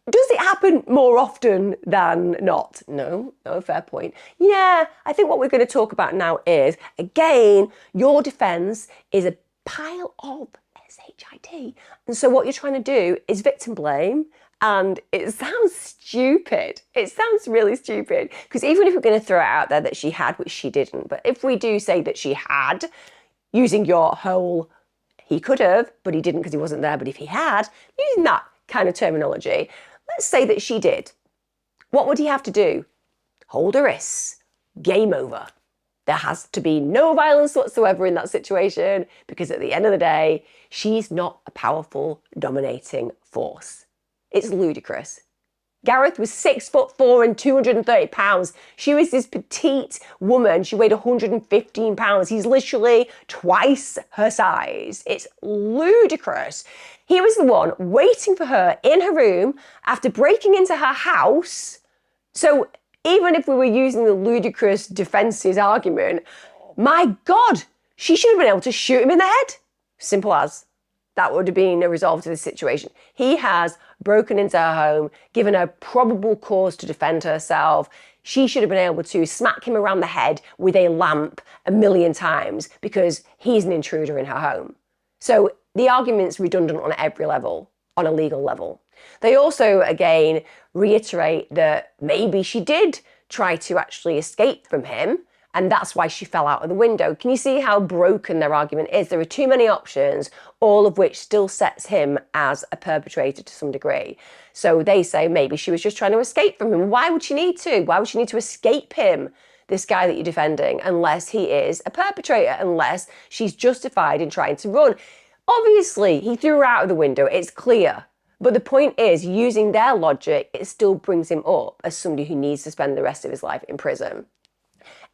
Does it happen more often than not? No, fair point. Yeah, I think what we're going to talk about now is, again, your defence is a pile of SHIT. And so what you're trying to do is victim blame, and it sounds stupid. It sounds really stupid, because even if we're going to throw it out there that she had, which she didn't, but if we do say that she had, using your whole, he could have, but he didn't because he wasn't there, but if he had, using that kind of terminology, let's say that she did. What would he have to do? Hold her wrists. Game over. There has to be no violence whatsoever in that situation because at the end of the day, she's not a powerful, dominating force. It's ludicrous. Gareth was 6'4" and 230 pounds. She was this petite woman. She weighed 115 pounds. He's literally twice her size. It's ludicrous. He was the one waiting for her in her room after breaking into her house. So even if we were using the ludicrous defence's argument, my God, she should have been able to shoot him in the head. Simple as. That would have been a resolve to this situation. He has broken into her home, given her probable cause to defend herself. She should have been able to smack him around the head with a lamp 1,000,000 times because he's an intruder in her home. So the argument's redundant on every level, on a legal level. They also, again, reiterate that maybe she did try to actually escape from him, and that's why she fell out of the window. Can you see how broken their argument is? There are too many options, all of which still sets him as a perpetrator to some degree. So they say maybe she was just trying to escape from him. Why would she need to? Why would she need to escape him? this guy that you're defending, unless he is a perpetrator, unless she's justified in trying to run. Obviously, he threw her out of the window, it's clear. But the point is, using their logic, it still brings him up as somebody who needs to spend the rest of his life in prison.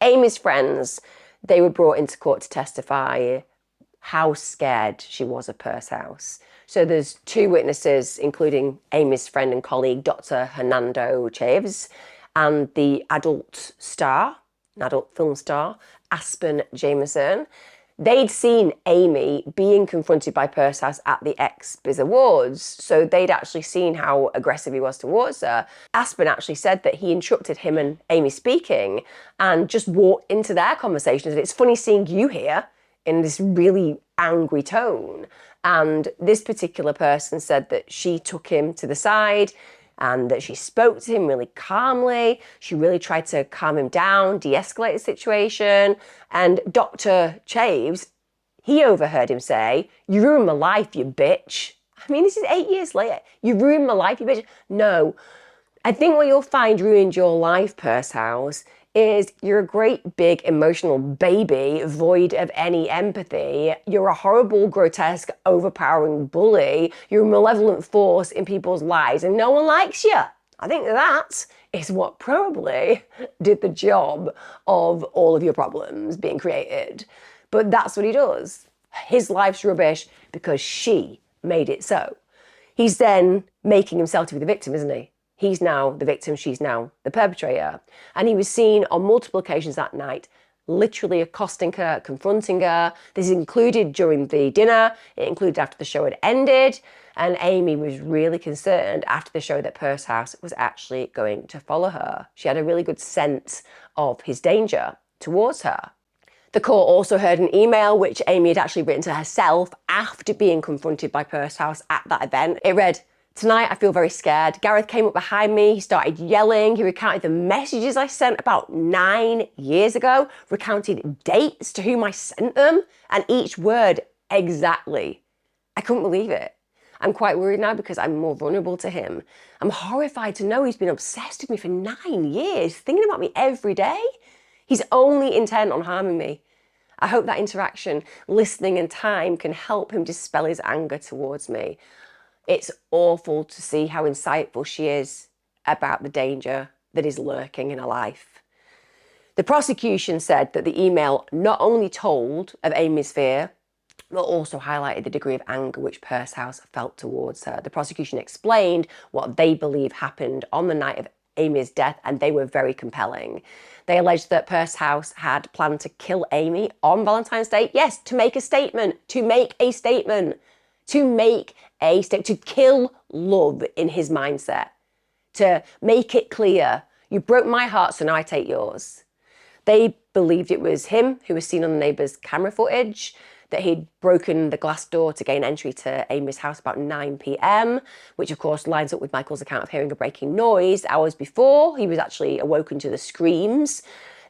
Amy's friends, they were brought into court to testify how scared she was of Pursehouse. So there's two witnesses, including Amy's friend and colleague, Dr. Hernando Chaves, and the adult film star, Aspen Jameson. They'd seen Amy being confronted by Pursehouse at the ex-Biz Awards, so they'd actually seen how aggressive he was towards her. Aspen actually said that he interrupted him and Amy speaking and just walked into their conversations. And it's funny seeing you here in this really angry tone. And this particular person said that she took him to the side and that she spoke to him really calmly. She really tried to calm him down, de-escalate the situation. And Dr. Chaves, he overheard him say, "You ruined my life, you bitch." I mean, this is 8 years later. "You ruined my life, you bitch." No. I think what you'll find ruined your life, Pursehouse, is you're a great big emotional baby void of any empathy. You're a horrible, grotesque, overpowering bully. You're a malevolent force in people's lives and no one likes you. I think that is what probably did the job of all of your problems being created. But that's what he does. His life's rubbish because she made it so. He's then making himself to be the victim, isn't he? He's now the victim, she's now the perpetrator. And he was seen on multiple occasions that night, literally accosting her, confronting her. This included during the dinner, it included after the show had ended. And Amy was really concerned after the show that Pursehouse was actually going to follow her. She had a really good sense of his danger towards her. The court also heard an email which Amy had actually written to herself after being confronted by Pursehouse at that event. It read, "Tonight I feel very scared. Gareth came up behind me, he started yelling, he recounted the messages I sent about 9 years ago, recounted dates to whom I sent them, and each word exactly. I couldn't believe it. I'm quite worried now because I'm more vulnerable to him. I'm horrified to know he's been obsessed with me for 9 years, thinking about me every day. He's only intent on harming me. I hope that interaction, listening and time can help him dispel his anger towards me." It's awful to see how insightful she is about the danger that is lurking in her life. The prosecution said that the email not only told of Amy's fear, but also highlighted the degree of anger which Pursehouse felt towards her. The prosecution explained what they believe happened on the night of Amy's death, and they were very compelling. They alleged that Pursehouse had planned to kill Amy on Valentine's Day. Yes, to make a statement, to kill love in his mindset, to make it clear, you broke my heart, so now I take yours. They believed it was him who was seen on the neighbour's camera footage, that he'd broken the glass door to gain entry to Amy's house about 9 p.m, which of course lines up with Michael's account of hearing a breaking noise hours before. He was actually awoken to the screams.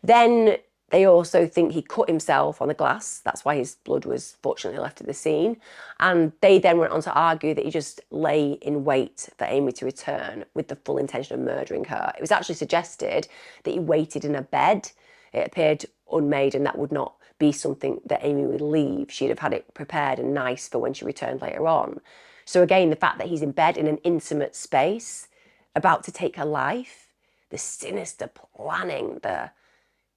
Then they also think he cut himself on the glass. That's why his blood was fortunately left at the scene. And they then went on to argue that he just lay in wait for Amy to return with the full intention of murdering her. It was actually suggested that he waited in a bed. It appeared unmade, and that would not be something that Amy would leave. She'd have had it prepared and nice for when she returned later on. So again, the fact that he's in bed in an intimate space, about to take her life, the sinister planning, the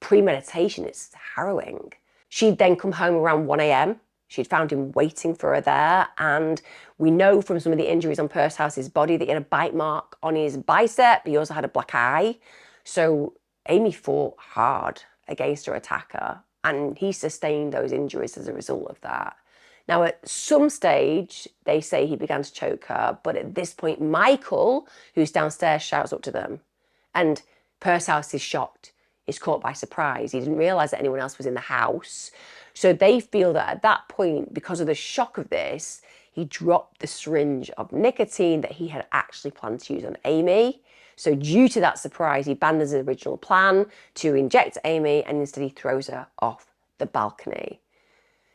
premeditation, it's harrowing. She'd then come home around 1 a.m. She'd found him waiting for her there, and we know from some of the injuries on Purshouse's body that he had a bite mark on his bicep. He also had a black eye. So Amy fought hard against her attacker, and he sustained those injuries as a result of that. Now, at some stage, they say he began to choke her, but at this point, Michael, who's downstairs, shouts up to them, and Pursehouse is shocked. He's caught by surprise. He didn't realise that anyone else was in the house. So they feel that at that point, because of the shock of this, he dropped the syringe of nicotine that he had actually planned to use on Amy. So due to that surprise, he abandons his original plan to inject Amy, and instead he throws her off the balcony.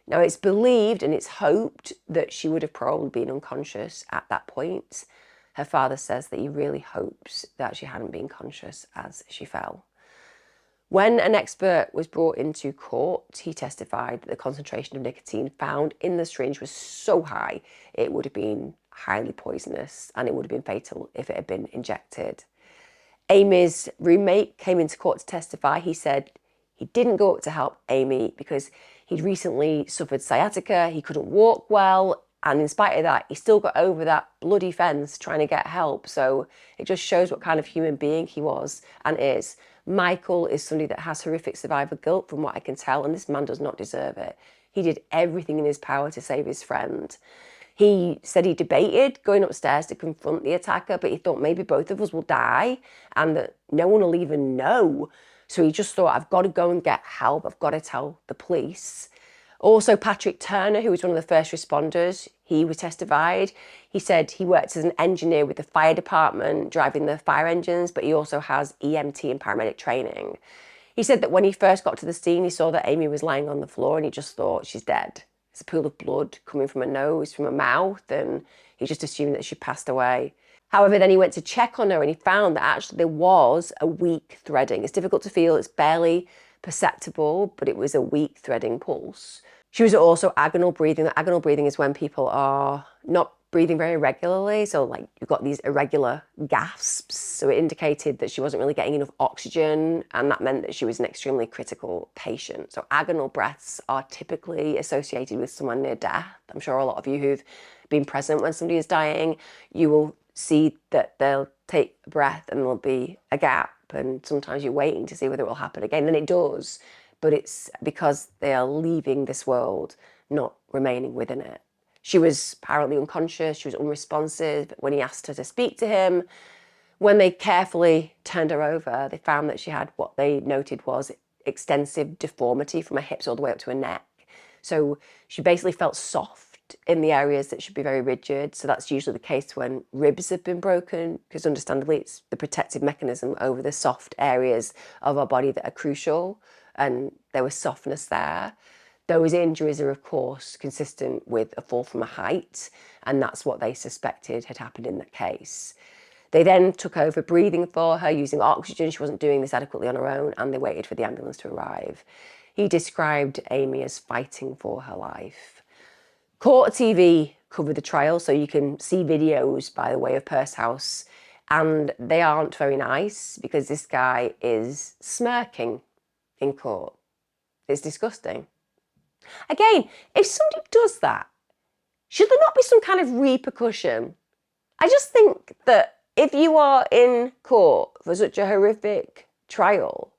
Now, it's believed and it's hoped that she would have probably been unconscious at that point. Her father says that he really hopes that she hadn't been conscious as she fell. When an expert was brought into court, he testified that the concentration of nicotine found in the syringe was so high, it would have been highly poisonous and it would have been fatal if it had been injected. Amy's roommate came into court to testify. He said he didn't go up to help Amy because he'd recently suffered sciatica, he couldn't walk well, and in spite of that, he still got over that bloody fence trying to get help. So it just shows what kind of human being he was and is. Michael is somebody that has horrific survivor guilt, from what I can tell, and this man does not deserve it. He did everything in his power to save his friend. He said he debated going upstairs to confront the attacker, but he thought maybe both of us will die and that no one will even know. So he just thought, I've got to go and get help. I've got to tell the police. Also, Patrick Turner, who was one of the first responders, he was testified. He said he worked as an engineer with the fire department, driving the fire engines, but he also has EMT and paramedic training. He said that when he first got to the scene, he saw that Amy was lying on the floor and he just thought, she's dead. There's a pool of blood coming from her nose, from her mouth, and he just assumed that she passed away. However, then he went to check on her and he found that actually there was a weak threading. It's difficult to feel, it's barely perceptible, but it was a weak threading pulse. She was also agonal breathing. Agonal breathing is when people are not breathing very regularly. So like you've got these irregular gasps. So it indicated that she wasn't really getting enough oxygen, and that meant that she was an extremely critical patient. So agonal breaths are typically associated with someone near death. I'm sure a lot of you who've been present when somebody is dying, you will see that they'll take a breath and there'll be a gap, and sometimes you're waiting to see whether it will happen again, and it does, but it's because they are leaving this world, not remaining within it. She was apparently unconscious, she was unresponsive when he asked her to speak to him. When they carefully turned her over, they found that she had what they noted was extensive deformity from her hips all the way up to her neck. So she basically felt soft in the areas that should be very rigid. So that's usually the case when ribs have been broken, because understandably it's the protective mechanism over the soft areas of our body that are crucial, and there was softness there. Those injuries are, of course, consistent with a fall from a height, and that's what they suspected had happened in that case. They then took over breathing for her using oxygen. She wasn't doing this adequately on her own, and they waited for the ambulance to arrive. He described Amy as fighting for her life. Court TV covered the trial, so you can see videos by the way of Purse House, and they aren't very nice because this guy is smirking in court. It's disgusting. Again, if somebody does that, should there not be some kind of repercussion? I just think that if you are in court for such a horrific trial,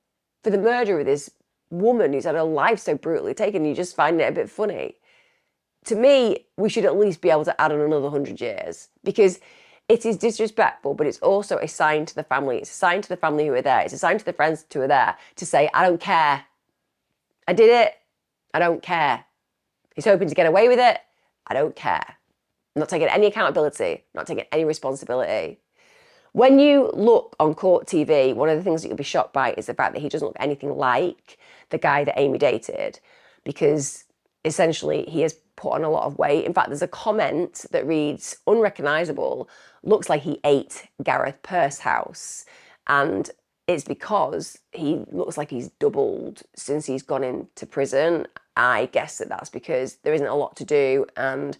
for the murder of this woman who's had her life so brutally taken, you just find it a bit funny. To me, we should at least be able to add on another 100 years, because it is disrespectful, but it's also a sign to the family. It's a sign to the family who are there. It's a sign to the friends who are there to say, I don't care. I did it. I don't care. He's hoping to get away with it. I don't care. I'm not taking any accountability, not taking any responsibility. When you look on court TV, one of the things that you'll be shocked by is the fact that he doesn't look anything like the guy that Amy dated, because essentially he has put on a lot of weight. In fact, there's a comment that reads, unrecognisable, looks like he ate Gareth Purse House. And it's because he looks like he's doubled since he's gone into prison. I guess that that's because there isn't a lot to do and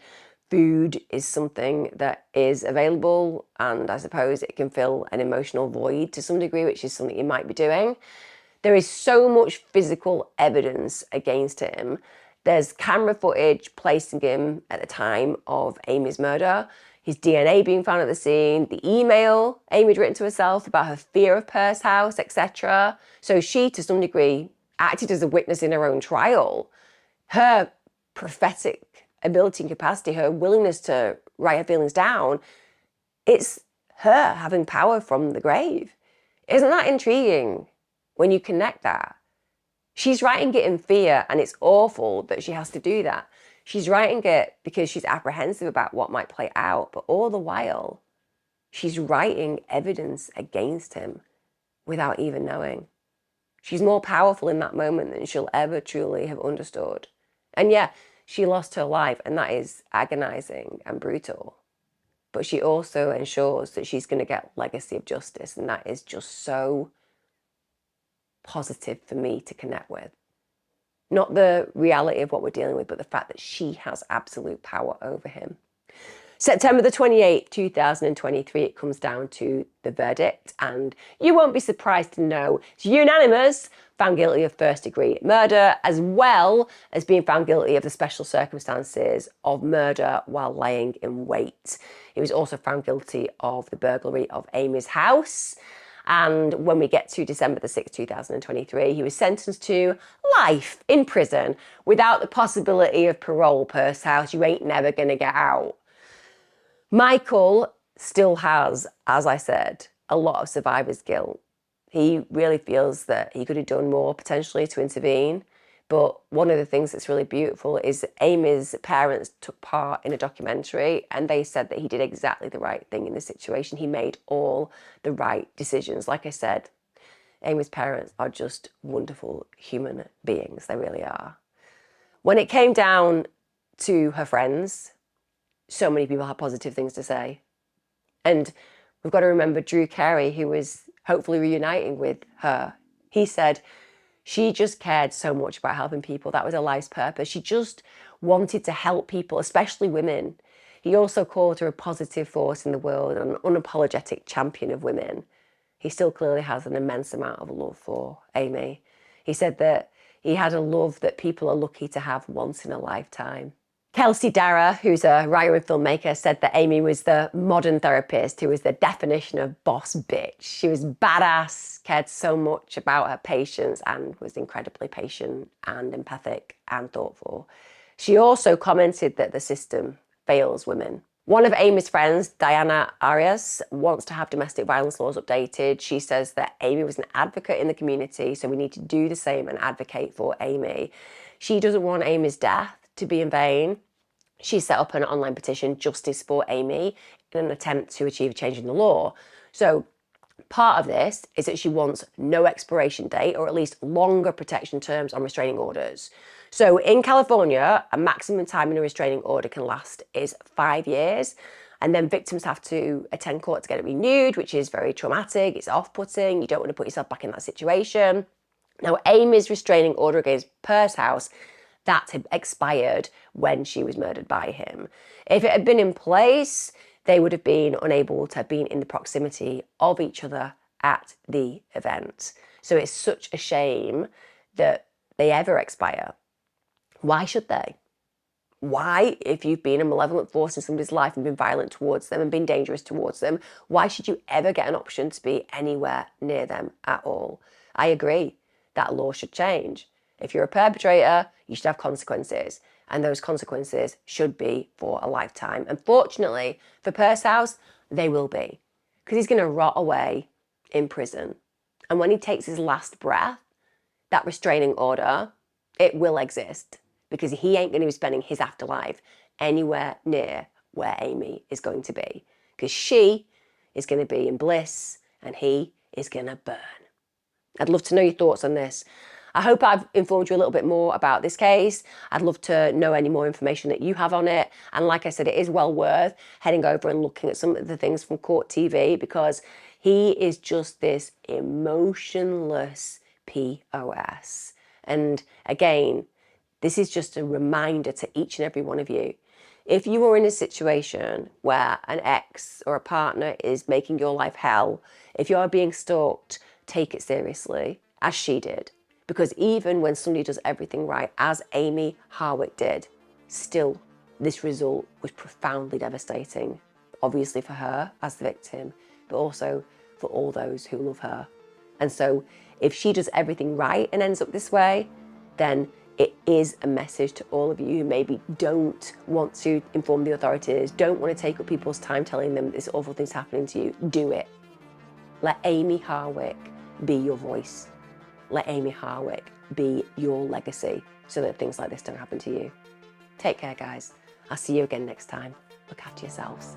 food is something that is available, and I suppose it can fill an emotional void to some degree, which is something you might be doing. There is so much physical evidence against him. There's camera footage placing him at the time of Amy's murder, his DNA being found at the scene, the email Amy had written to herself about her fear of Purse House, etc. So she, to some degree, acted as a witness in her own trial. Her prophetic ability and capacity, her willingness to write her feelings down, it's her having power from the grave. Isn't that intriguing when you connect that? She's writing it in fear, and it's awful that she has to do that. She's writing it because she's apprehensive about what might play out, but all the while, she's writing evidence against him without even knowing. She's more powerful in that moment than she'll ever truly have understood. And yeah, she lost her life, and that is agonizing and brutal. But she also ensures that she's going to get legacy of justice, and that is just so positive for me to connect with. Not the reality of what we're dealing with, but the fact that she has absolute power over him. September the 28th, 2023, it comes down to the verdict, and you won't be surprised to know it's unanimous, found guilty of first-degree murder, as well as being found guilty of the special circumstances of murder while lying in wait. He was also found guilty of the burglary of Amy's house. And when we get to December the 6th, 2023, he was sentenced to life in prison without the possibility of parole. Purse house, you ain't never gonna get out. Michael still has, as I said, a lot of survivor's guilt. He really feels that he could have done more potentially to intervene. But one of the things that's really beautiful is Amy's parents took part in a documentary, and they said that he did exactly the right thing in this situation. He made all the right decisions. Like I said, Amy's parents are just wonderful human beings. They really are. When it came down to her friends, so many people had positive things to say. And we've got to remember Drew Carey, who was hopefully reuniting with her. He said she just cared so much about helping people. That was her life's purpose. She just wanted to help people, especially women. He also called her a positive force in the world and an unapologetic champion of women. He still clearly has an immense amount of love for Amy. He said that he had a love that people are lucky to have once in a lifetime. Kelsey Darragh, who's a writer and filmmaker, said that Amy was the modern therapist who was the definition of boss bitch. She was badass, cared so much about her patients, and was incredibly patient and empathic and thoughtful. She also commented that the system fails women. One of Amy's friends, Diana Arias, wants to have domestic violence laws updated. She says that Amy was an advocate in the community, so we need to do the same and advocate for Amy. She doesn't want Amy's death to be in vain. She set up an online petition, Justice for Amy, in an attempt to achieve a change in the law. So part of this is that she wants no expiration date, or at least longer protection terms on restraining orders. So in California, a maximum time in a restraining order can last is 5 years. And then victims have to attend court to get it renewed, which is very traumatic. It's off-putting. You don't want to put yourself back in that situation. Now, Amy's restraining order against Purse House, that had expired when she was murdered by him. If it had been in place, they would have been unable to have been in the proximity of each other at the event. So it's such a shame that they ever expire. Why should they? Why, if you've been a malevolent force in somebody's life and been violent towards them and been dangerous towards them, why should you ever get an option to be anywhere near them at all? I agree, that law should change. If you're a perpetrator, you should have consequences, and those consequences should be for a lifetime. Unfortunately, for Purse House, they will be, because he's going to rot away in prison. And when he takes his last breath, that restraining order, it will exist, because he ain't going to be spending his afterlife anywhere near where Amy is going to be, because she is going to be in bliss and he is going to burn. I'd love to know your thoughts on this. I hope I've informed you a little bit more about this case. I'd love to know any more information that you have on it. And like I said, it is well worth heading over and looking at some of the things from Court TV, because he is just this emotionless POS. And again, this is just a reminder to each and every one of you. If you are in a situation where an ex or a partner is making your life hell, if you are being stalked, take it seriously, as she did. Because even when somebody does everything right, as Amie Harwick did, still this result was profoundly devastating. Obviously for her as the victim, but also for all those who love her. And so if she does everything right and ends up this way, then it is a message to all of you who maybe don't want to inform the authorities, don't want to take up people's time telling them this awful thing's happening to you. Do it. Let Amie Harwick be your voice. Let Amie Harwick be your legacy so that things like this don't happen to you. Take care, guys. I'll see you again next time. Look after yourselves.